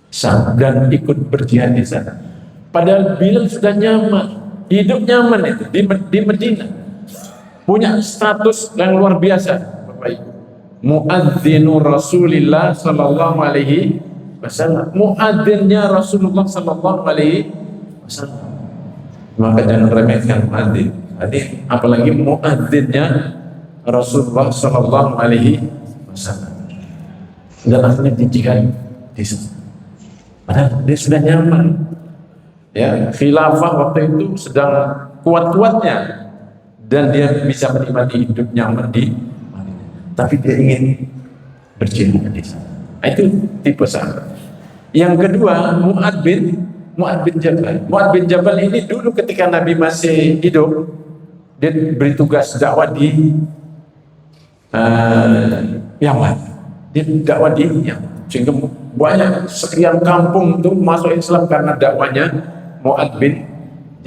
Syam dan ikut berjihad di sana. Padahal Bilal sudah nyaman, hidup nyaman itu di Medina, punya status yang luar biasa, Bapak Ibu. Muadzinu Rasulillah sallallahu alaihi wasallam, muadzinnya Rasulullah sallallahu alaihi wasallam. Maka jangan remehkan muadzin. Jadi apalagi muadzinnya Rasulullah sallallahu alaihi wasallam. Dan akhirnya dijihad di sana. Padahal dia sudah nyaman. Ya, khilafah waktu itu sedang kuat-kuatnya dan dia bisa menikmati hidup nyaman di, tapi dia ingin berjihad di sana. Itu tipe sahabat. Yang kedua, Mu'ad bin Jabal. Mu'ad bin Jabal ini dulu ketika Nabi masih hidup, dia beri tugas dakwah di Yaman. Dia dakwah di Yaman. Sehingga banyak sekian kampung itu masuk Islam karena dakwanya Mu'ad bin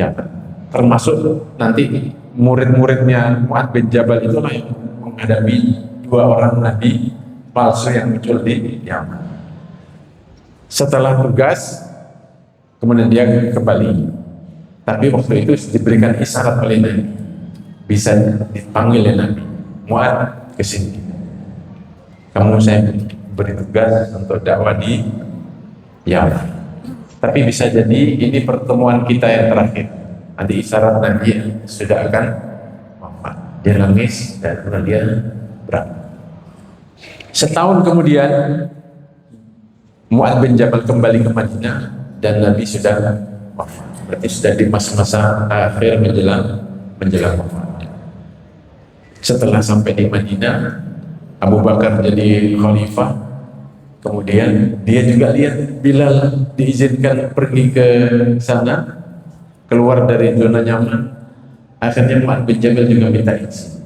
Jabal. Termasuk nanti murid-muridnya Mu'ad bin Jabal itulah yang menghadapi dua orang nabi palsu yang muncul di Yaman. Setelah tugas, kemudian dia kembali. Tapi waktu itu diberikan isyarat oleh Nabi, bisa dipanggil oleh Nabi, Mu'ad ke sini. Kamu saya beri tugas untuk dakwah di Yaman. Tapi bisa jadi ini pertemuan kita yang terakhir. Nanti isyarat Nabi sudah akan wafat. Dia nangis dan kemudian berangkat. Setahun kemudian Mu'ad bin Jabal kembali ke Madinah dan Nabi sudah wafat. Berarti sudah di masa-masa akhir menjelang wafat. Setelah sampai di Madinah, Abu Bakar jadi khalifah. Kemudian dia juga lihat Bilal diizinkan pergi ke sana, keluar dari zona nyaman. Akhirnya Mu'ad bin Jabal juga minta izin.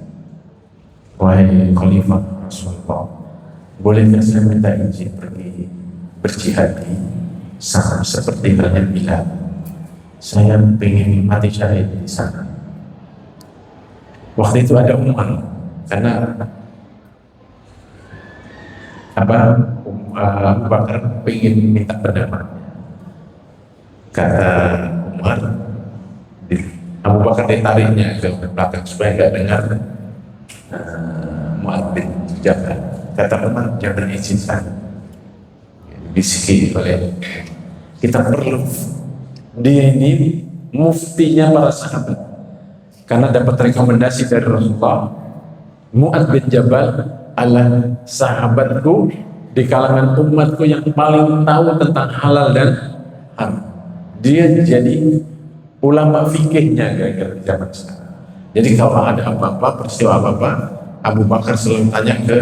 Wahai khalifah Rasulullah, bolehkah saya minta izin pergi berjihad di sana seperti halnya Bilal? Saya ingin mati syahid di sana. Waktu itu ada Umar, karena Abu Bakar ingin minta pendapat. Kata Umar, Abu Bakar ditariknya ke belakang supaya nggak dengar Mu'ad bin Jabal. Kata Umar, jangan izin saya. Bisiki oleh kita perlu. Dia ini muftinya para sahabat, karena dapat rekomendasi dari Rasulullah. Mu'ad bin Jabal adalah sahabatku di kalangan umatku yang paling tahu tentang halal dan haram. Dia jadi ulama fikihnya gara-gara di zaman sekarang. Jadi kalau ada apa-apa, peristiwa apa-apa, Abu Bakar selalu tanya ke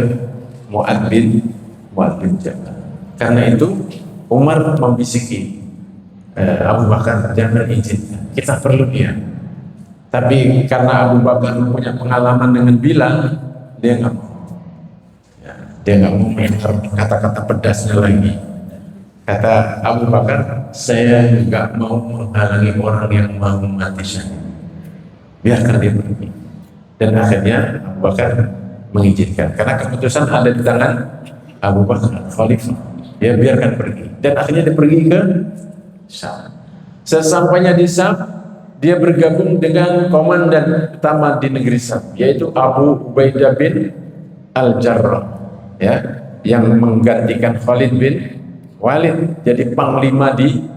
Mu'adz bin Jabal. Karena itu Umar membisiki Abu Bakar, jangan izinkan, kita perlu dia. Tapi karena Abu Bakar punya pengalaman dengan Bilal, dia nggak mau. Ya, dia nggak mau mendengar kata-kata pedasnya lagi. Kata Abu Bakar, saya nggak mau menghalangi orang yang mau mati syahid. Biarkan dia pergi. Dan akhirnya Abu Bakar mengizinkan. Karena keputusan ada di tangan Abu Bakar, Khalifah. Dia biarkan pergi. Dan akhirnya dia pergi ke Syam. Sesampainya di Syam, dia bergabung dengan komandan utama di negeri Syam, yaitu Abu Ubaidah bin Al-Jarrah, ya, yang menggantikan Khalid bin Walid jadi panglima di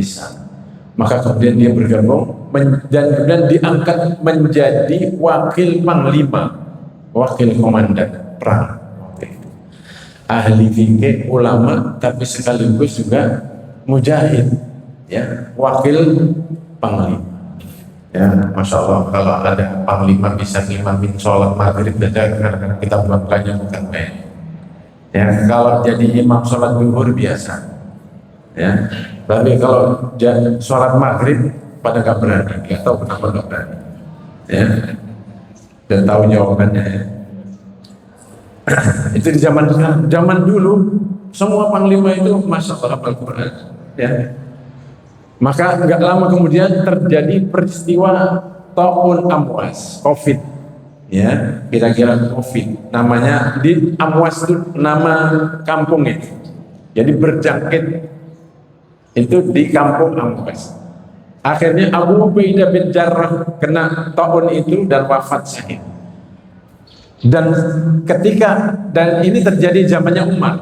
Syam. Maka kemudian dia bergabung dan kemudian diangkat menjadi wakil panglima, wakil komandan perang. Ahli fikih, ulama, tapi sekaligus juga mujahid, ya, wakil panglima. Ya, masya Allah, kalau ada panglima bisa ngimamin sholat maghrib saja, karena kita bukan bukan main. Ya, kalau jadi imam sholat zuhur biasa. Ya, tapi kalau jadi sholat maghrib pada nggak berani, nggak tahu kenapa nggak berani. Ya, dan tahu jawabannya. Ya. Itu di zaman sekarang. Zaman dulu semua panglima itu masya Allah Al-Quran. Ya. Maka nggak lama kemudian terjadi peristiwa Ta'un Amwas, COVID, ya, kira-kira COVID. Namanya di Amwas itu nama kampung itu. Jadi berjangkit itu di kampung Amwas. Akhirnya Abu Ubaidah bin Jarrah kena Ta'un itu dan wafat syahid. Dan ini terjadi zamannya Umar.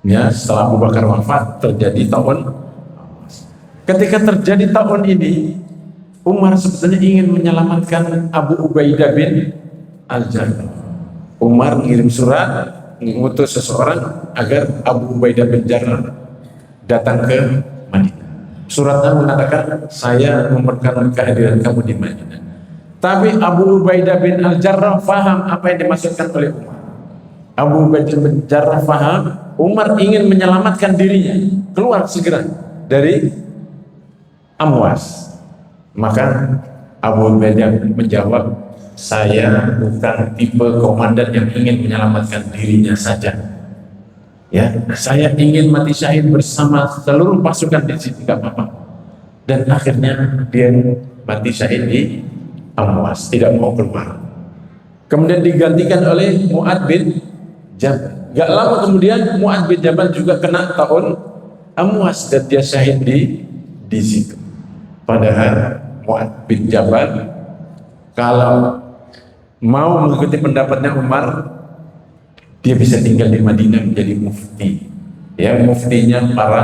Ya, setelah Abu Bakar wafat terjadi Ta'un. Ketika terjadi tahun ini, Umar sebetulnya ingin menyelamatkan Abu Ubaidah bin Al-Jarrah. Umar mengirim surat, mengutus seseorang agar Abu Ubaidah bin Jarrah datang ke Madinah. Suratnya mengatakan, saya memerlukan kehadiran kamu di Madinah. Tapi Abu Ubaidah bin Al-Jarrah faham apa yang dimaksudkan oleh Umar. Abu Ubaidah bin Jarrah faham, Umar ingin menyelamatkan dirinya, keluar segera dari Amwas. Maka Abu Ubaidah menjawab, saya bukan tipe komandan yang ingin menyelamatkan dirinya saja. Ya, saya ingin mati syahid bersama seluruh pasukan di sini, tidak apa-apa. Dan akhirnya dia mati syahid di Amwas, tidak mau keluar. Kemudian digantikan oleh Mu'adz bin Jabal. Gak lama kemudian Mu'adz bin Jabal juga kena tahun Amwas dan dia syahid di situ. Padahal Mu'adz bin Jabal kalau mau mengikuti pendapatnya Umar, dia bisa tinggal di Madinah menjadi mufti, ya, muftinya para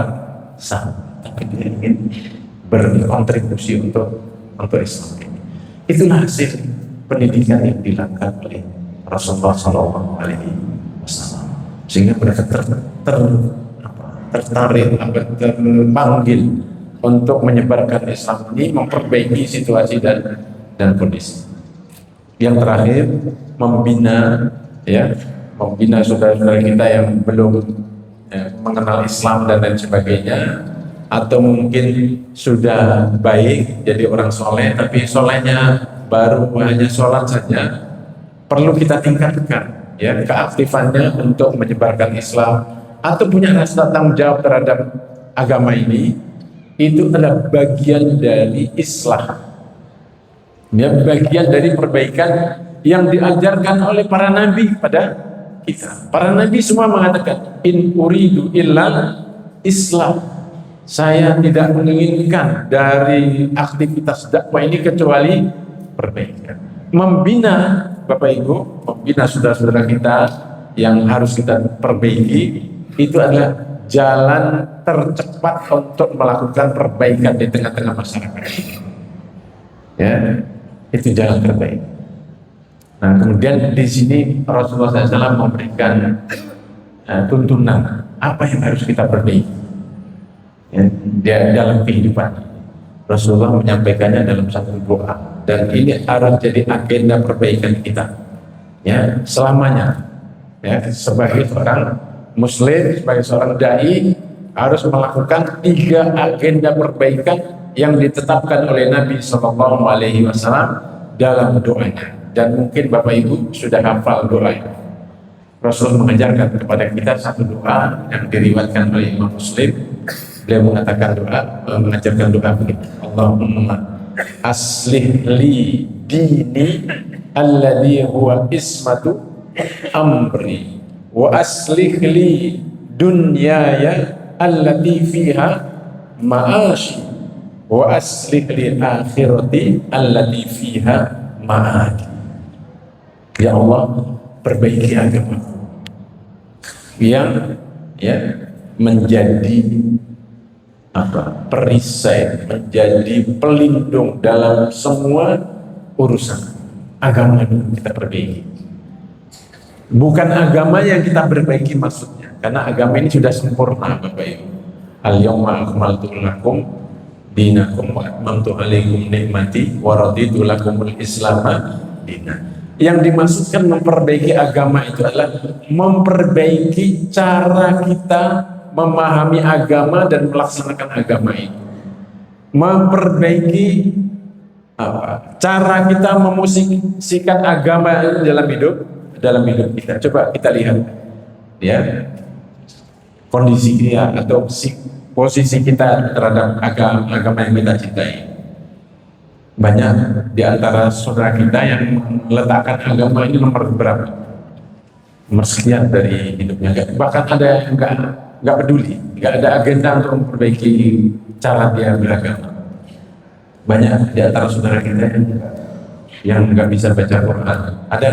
sahabat. Tapi dia ingin berkontribusi untuk Islam ini. Itulah hasil pendidikan yang dilakukan oleh Rasulullah SAW, sehingga mereka tertarik, terpanggil untuk menyebarkan Islam ini, memperbaiki situasi dan kondisi. Yang terakhir, membina saudara-saudara kita yang belum mengenal Islam dan lain sebagainya, atau mungkin sudah baik jadi orang soleh tapi solehnya baru hanya sholat saja, perlu kita tingkatkan, ya, keaktifannya untuk menyebarkan Islam atau punya rasa tanggung jawab terhadap agama ini. Itu adalah bagian dari Islam, ya, bagian dari perbaikan yang diajarkan oleh para nabi pada kita. Para nabi semua mengatakan, in uridu illa Islam, saya tidak menginginkan dari aktivitas dakwah ini kecuali perbaikan. Membina Bapak Ibu, membina saudara-saudara kita yang harus kita perbaiki, itu adalah jalan tercepat untuk melakukan perbaikan di tengah-tengah masyarakat. Ya, itu jalan terbaik. Nah, kemudian di sini Rasulullah SAW memberikan tuntunan apa yang harus kita perbaiki. ya, dia dalam kehidupan. Rasulullah menyampaikannya dalam satu doa, dan ini harus jadi agenda perbaikan kita, ya, selamanya. Ya, sebagai seorang muslim, sebagai seorang dai, harus melakukan 3 agenda perbaikan yang ditetapkan oleh Nabi Shallallahu Alaihi Wasallam dalam doanya. Dan mungkin Bapak Ibu sudah hafal doa itu. Rasul mengajarkan kepada kita satu doa yang diriwayatkan oleh Imam Muslim. Beliau mengatakan mengajarkan doa begini: Allahumma aslih li dini alladhi huwa ismatu amri wa aslih li dunyaya allati fiha ma'ashi wa aslih li akhirati allati fiha ma'adi. Ya Allah, perbaiki agama yang menjadi perisai, menjadi pelindung dalam semua urusan agama yang kita perbaiki. Bukan agama yang kita perbaiki maksudnya, karena agama ini sudah sempurna, Bapak Ibu. Al-yawma akmaltu lakum dinakum wa atmamtu alaikum nikmati wa raditu lakumul islama dina. Yang dimaksudkan memperbaiki agama itu adalah memperbaiki cara kita memahami agama dan melaksanakan agama itu. Memperbaiki cara kita memusikkan agama dalam hidup kita. Coba kita lihat, ya, kondisi kita atau posisi kita terhadap agama yang kita cintai. Banyak di antara saudara kita yang meletakkan agama ini nomor berapa, nomor sekian dari hidupnya. Bahkan ada yang nggak peduli, nggak ada agenda untuk memperbaiki cara dia beragama. Banyak di antara saudara kita yang nggak bisa baca Quran. Ada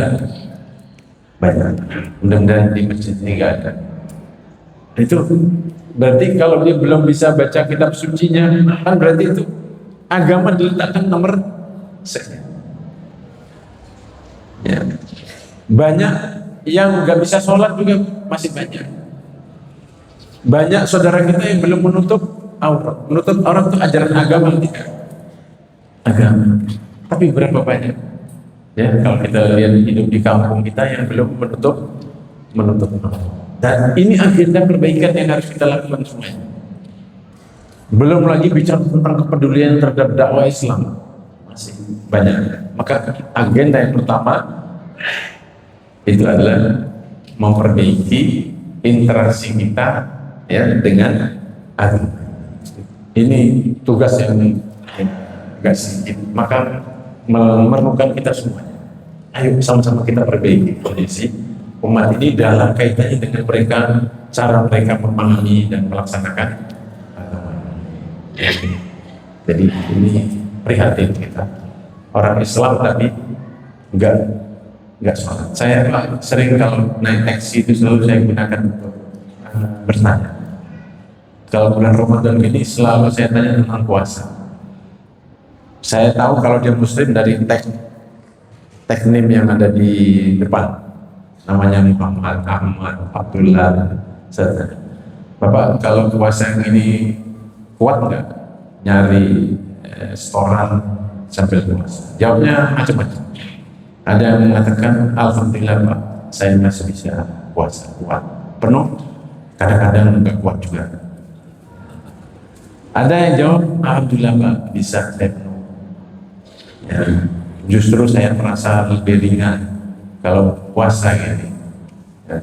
banyak. Mudah-mudahan di masjid ini nggak ada. Itu berarti kalau dia belum bisa baca kitab sucinya, kan berarti itu agama diletakkan nomor sekian. Ya. Banyak yang nggak bisa sholat juga masih banyak. Banyak saudara kita yang belum menutup aurat. Menutup aurat itu ajaran agama tidak? Agama. Tapi berapa banyak? Ya, kalau kita lihat hidup di kampung kita yang belum menutup aurat. Dan ini agenda perbaikan yang harus kita lakukan semuanya. Belum lagi bicara tentang kepedulian terhadap dakwah Islam, masih banyak. Maka agenda yang pertama itu adalah memperbaiki interaksi kita, ya, dengan agama. Ini tugas yang agak sedikit, maka memerlukan kita semuanya. Ayo sama-sama kita perbaiki kondisi umat ini dalam kaitannya dengan mereka, cara mereka memahami dan melaksanakan. Jadi ini prihatin kita, orang Islam tapi enggak sholat. Saya sering kalau naik taksi itu selalu saya gunakan untuk bertanya. Kalau bulan Ramadan ini selalu saya tanya tentang puasa. Saya tahu kalau dia muslim dari teknim yang ada di depan, namanya Muhammad, Ahmad, Abdullah. Bapak kalau puasa yang ini kuat nggak nyari setoran sambil puasa? Jawabnya macam-macam. Ada yang mengatakan alhamdulillah Pak, saya masih bisa puasa kuat penuh, kadang-kadang nggak kuat juga. Ada yang jawab alhamdulillah Pak, bisa saya penuh. Ya, justru saya merasa lebih ringan kalau puasa ini. Ya,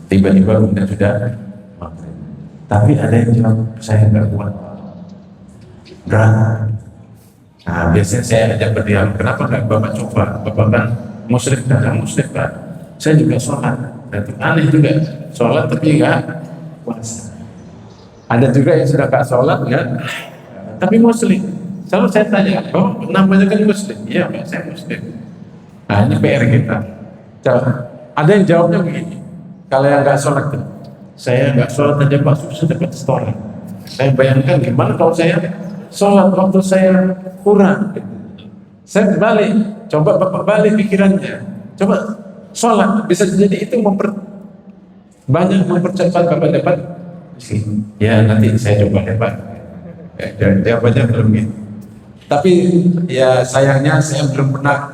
tiba-tiba kemudian sudah maghrib. Tapi ada yang jawab saya nggak kuat, berat. Nah, biasanya saya ajak berdialog, kenapa nggak Bapak coba? Bapak kan muslim, kan muslim kan? Saya juga sholat. Berarti aneh juga, sholat tapi nggak puasa. Ada juga yang sudah nggak sholat nggak, tapi muslim. Selalu saya tanya, oh namanya kan muslim? Iya Pak, saya muslim. Nah ini PR kita. Ada yang jawabnya begini, kalau yang nggak sholat, saya nggak sholat aja Pak susah dapat setoran. Saya bayangkan gimana kalau saya sholat waktu saya kurang. Saya balik, coba Bapak balik pikirannya, coba sholat bisa jadi itu banyak mempercepat Bapak dapat. Ya nanti saya coba ya Pak. Jawabannya belum gitu. Tapi ya sayangnya saya belum pernah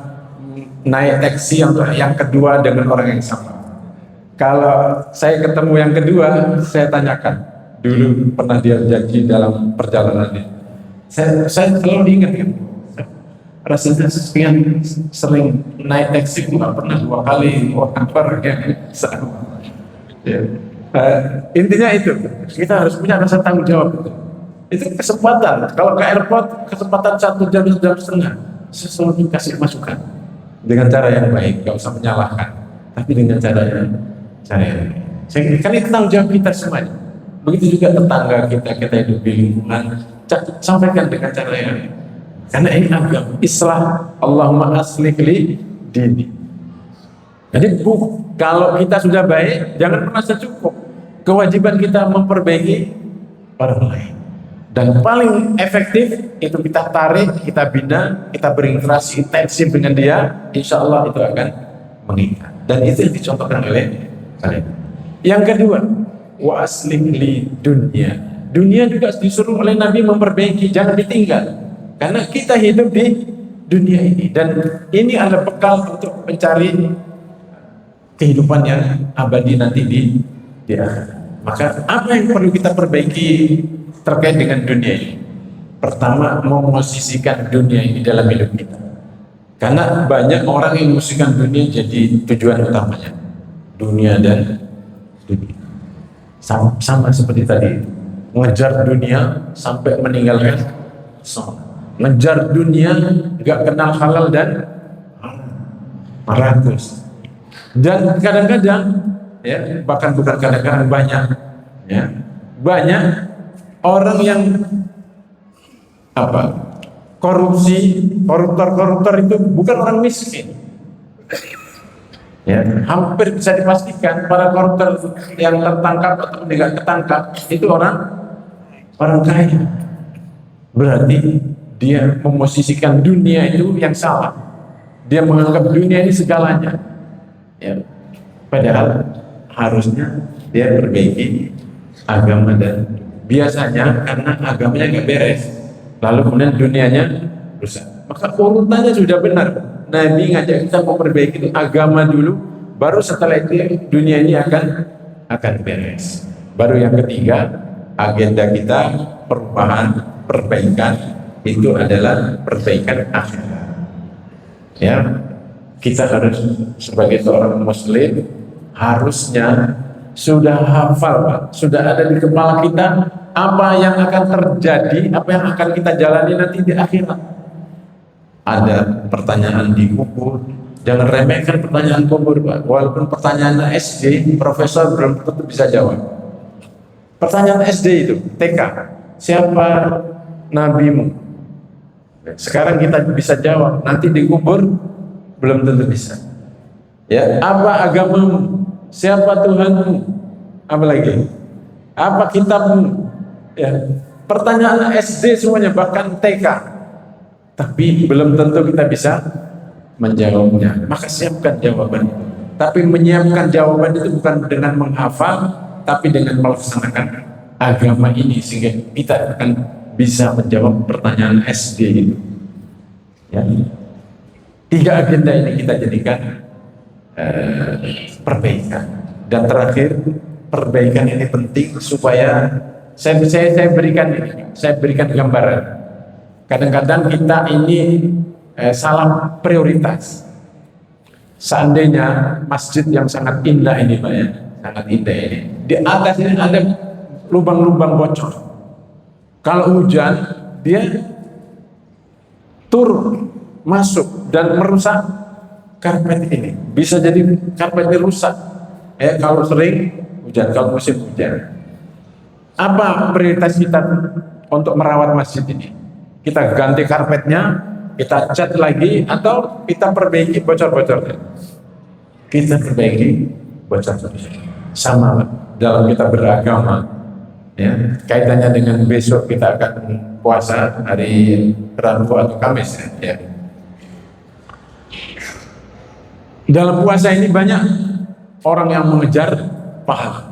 naik taksi yang kedua dengan orang yang sama. Kalau saya ketemu yang kedua, saya tanyakan dulu pernah dia janji dalam perjalanannya. Saya selalu ingat kan, rasanya sekian sering naik taksi nggak pernah 2 kali orang yang sama. Ya. Intinya itu kita harus punya rasa tanggung jawab. Itu kesempatan. Kalau ke airport kesempatan 1 jam 1,5 jam, saya selalu kasih masukan dengan cara yang baik, nggak usah menyalahkan, tapi dengan cara yang baik. Kan itu tanggung jawab kita semuanya. Begitu juga tetangga kita hidup di lingkungan, sampaikan dengan cara yang baik. Karena ini agama Islam. Allahumma aslih li dini. Jadi kalau kita sudah baik, jangan merasa cukup. Kewajiban kita memperbaiki orang lain. Dan paling efektif itu kita tarik, kita bina, kita berinteraksi intensif dengan dia, insya Allah itu akan mengikat. Dan itu yang dicontohkan oleh kalian. Yang kedua, wa aslih li dunya. Dunia juga disuruh oleh Nabi memperbaiki, jangan ditinggal. Karena kita hidup di dunia ini, dan ini adalah bekal untuk mencari kehidupan yang abadi nanti di akhirat. Maka apa yang perlu kita perbaiki terkait dengan dunia ini? Pertama, memosisikan dunia ini dalam hidup kita. Karena banyak orang yang memosisikan dunia jadi tujuan utamanya. Dunia dan dunia. Sama seperti tadi, ngejar dunia sampai meninggalkan sholat. Ngejar dunia, gak kenal halal dan rakus. Dan kadang-kadang, ya, bahkan bukan kadang-kadang, banyak orang yang koruptor itu bukan orang miskin. Ya, hampir bisa dipastikan para koruptor yang tertangkap atau tidak ketangkap itu orang kaya. Berarti dia memosisikan dunia itu yang salah. Dia menganggap dunia ini segalanya. Ya. Padahal harusnya dia perbaiki agama, dan biasanya karena agamanya nggak beres, lalu kemudian dunianya rusak. Maka urutannya sudah benar. Nabi ngajak kita memperbaiki itu agama dulu, baru setelah itu dunia ini akan beres. Baru yang ketiga, agenda kita perbaikan itu adalah perbaikan akhirat. Ya, kita harus sebagai seorang muslim harusnya sudah hafal, Pak, sudah ada di kepala kita apa yang akan terjadi, apa yang akan kita jalani nanti di akhirat. Ada pertanyaan di kubur, jangan remehkan pertanyaan kubur, Pak. Walaupun pertanyaan SD, profesor belum tentu bisa jawab. Pertanyaan SD itu, TK, siapa nabimu? Sekarang kita bisa jawab, nanti di kubur belum tentu bisa. Ya, apa agamamu? Siapa Tuhanmu? Apa lagi? Apa kitabmu? Ya, pertanyaan SD semuanya, bahkan TK. Tapi belum tentu kita bisa menjawabnya. Maka siapkan jawaban itu. Tapi menyiapkan jawaban itu bukan dengan menghafal, tapi dengan melaksanakan agama ini, sehingga kita akan bisa menjawab pertanyaan SD itu. Ya. 3 agenda ini kita jadikan perbaikan. Dan terakhir, perbaikan ini penting supaya saya berikan gambaran. Kadang-kadang kita ini salah prioritas. Seandainya masjid yang sangat indah ini, Pak, ya, sangat indah ini, di atasnya ada lubang-lubang bocor. Kalau hujan, dia turun, masuk dan merusak karpet ini. Bisa jadi karpet ini rusak. Kalau sering hujan, kalau musim hujan. Apa prioritas kita untuk merawat masjid ini? Kita ganti karpetnya, kita cat lagi, atau kita perbaiki bocor-bocornya? Kita perbaiki bocor-bocornya. Sama dalam kita beragama, ya, kaitannya dengan besok kita akan puasa hari Rabu atau Kamis, ya. Dalam puasa ini banyak orang yang mengejar pahala.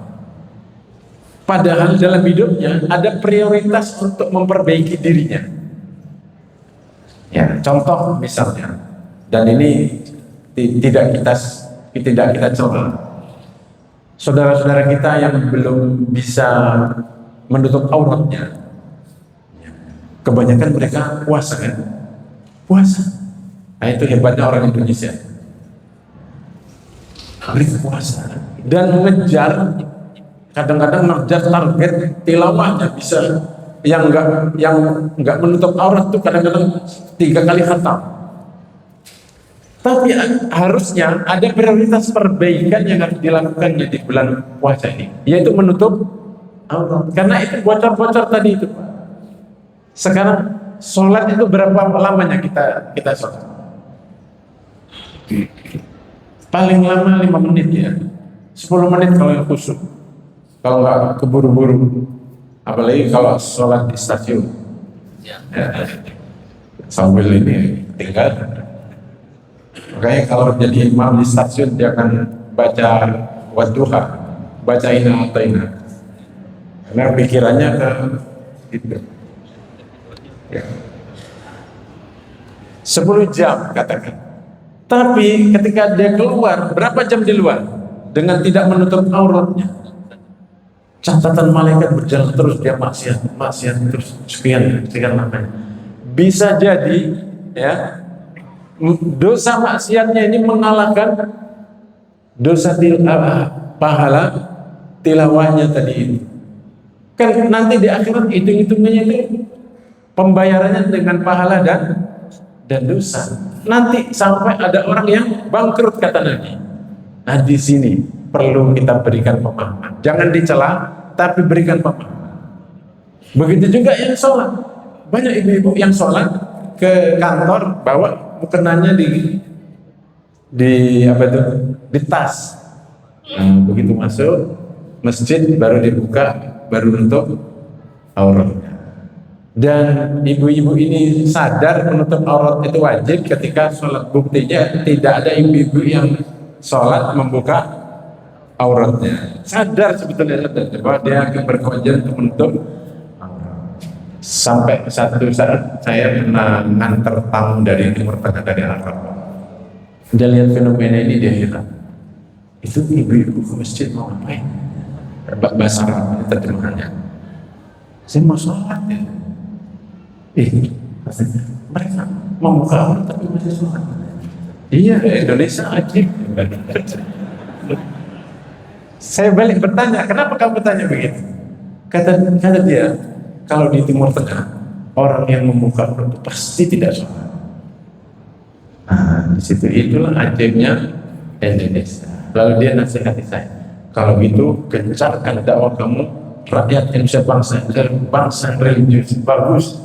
Padahal dalam hidupnya ada prioritas untuk memperbaiki dirinya. Ya, contoh misalnya, dan ini tidak kita coba. Saudara-saudara kita yang belum bisa menutup auratnya, kebanyakan mereka puasa kan? Puasa. Nah, itu hebatnya orang Indonesia. Mereka puasa dan mengejar, kadang-kadang mengejar target tilawahnya bisa yang enggak menutup aurat tuh kadang-kadang 3 kali khatam. Tapi harusnya ada prioritas perbaikan yang harus dilakukan di bulan puasa ini, yaitu menutup aurat. Karena itu bocor-bocor tadi itu. Sekarang sholat itu berapa lamanya kita sholat? Paling lama 5 menit ya, 10 menit kalau yang khusyuk. Kalau nggak keburu-buru, apalagi kalau sholat di stasiun, ya, sambil ini tinggal. Makanya kalau jadi imam di stasiun dia akan baca wadduha, baca inna ataina, karena pikirannya ke itu. Ya. 10 jam katakan. Tapi ketika dia keluar, berapa jam di luar dengan tidak menutup auratnya, catatan malaikat berjalan terus, dia maksiat terus sekian namanya. Bisa jadi ya, dosa maksiatnya ini mengalahkan dosa pahala tilawahnya tadi itu. Kan nanti di akhirat hitung-hitungannya itu pembayarannya dengan pahala dan dosa. Nanti sampai ada orang yang bangkrut kata Nabi. Nah, di sini perlu kita berikan pemahaman. Jangan dicela, tapi berikan pemahaman. Begitu juga yang sholat. Banyak ibu-ibu yang sholat ke kantor bawa mukenanya di apa itu? Di tas. Nah, begitu masuk masjid baru dibuka, baru nutup auratnya. Dan ibu-ibu ini sadar menutup aurat itu wajib ketika sholat. Buktinya tidak ada ibu-ibu yang sholat membuka auratnya. Sadar sebetulnya bahwa dia berkewajiban untuk menutup aurat. Sampai satu saat saya pernah nganter tamu dari Timur Tengah, dari Arab. Dia lihat fenomena ini, dia hilang. Itu ibu-ibu ke masjid mau ngapain? Bahasa Arab terjemahannya. Saya mau sholat ya. Mereka membuka aurat tapi masih sholat. Iya, Indonesia ajib. Saya balik bertanya, kenapa kamu bertanya begitu? Kata dia, kalau di Timur Tengah orang yang membuka aurat itu pasti tidak sholat. Nah, di situ itulah ajibnya Indonesia. Lalu dia nasihati saya, kalau gitu gencarkan dakwah kamu. Rakyat Indonesia bangsa religius bagus.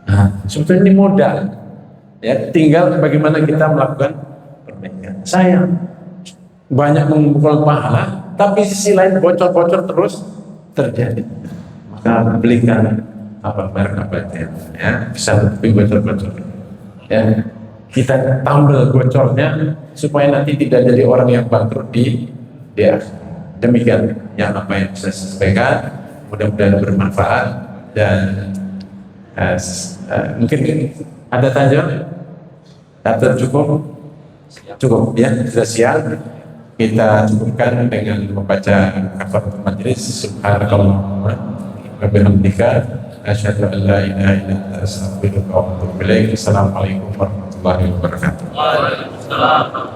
Nah, sebetulnya ini modal. Ya, tinggal bagaimana kita melakukan perbaikan. Sayang, banyak mengumpulkan pahala, tapi sisi lain bocor-bocor terus terjadi. Maka belikan merek apa ya, bisa lebih bocor-bocor. Ya, kita tambal bocornya supaya nanti tidak jadi orang yang bangkrut di akhir. Demikian yang apa yang saya sampaikan, mudah-mudahan bermanfaat dan mungkin ada tanya atau cukup ya, sudah siap. Kita cukupkan dengan membaca kafaratul majelis. Subhanallah wa bihamdika asyhadu an la ilaha illa anta astaghfiruka wa atubu ilaik. Assalamualaikum warahmatullahi wabarakatuh. Waalaikumsalam.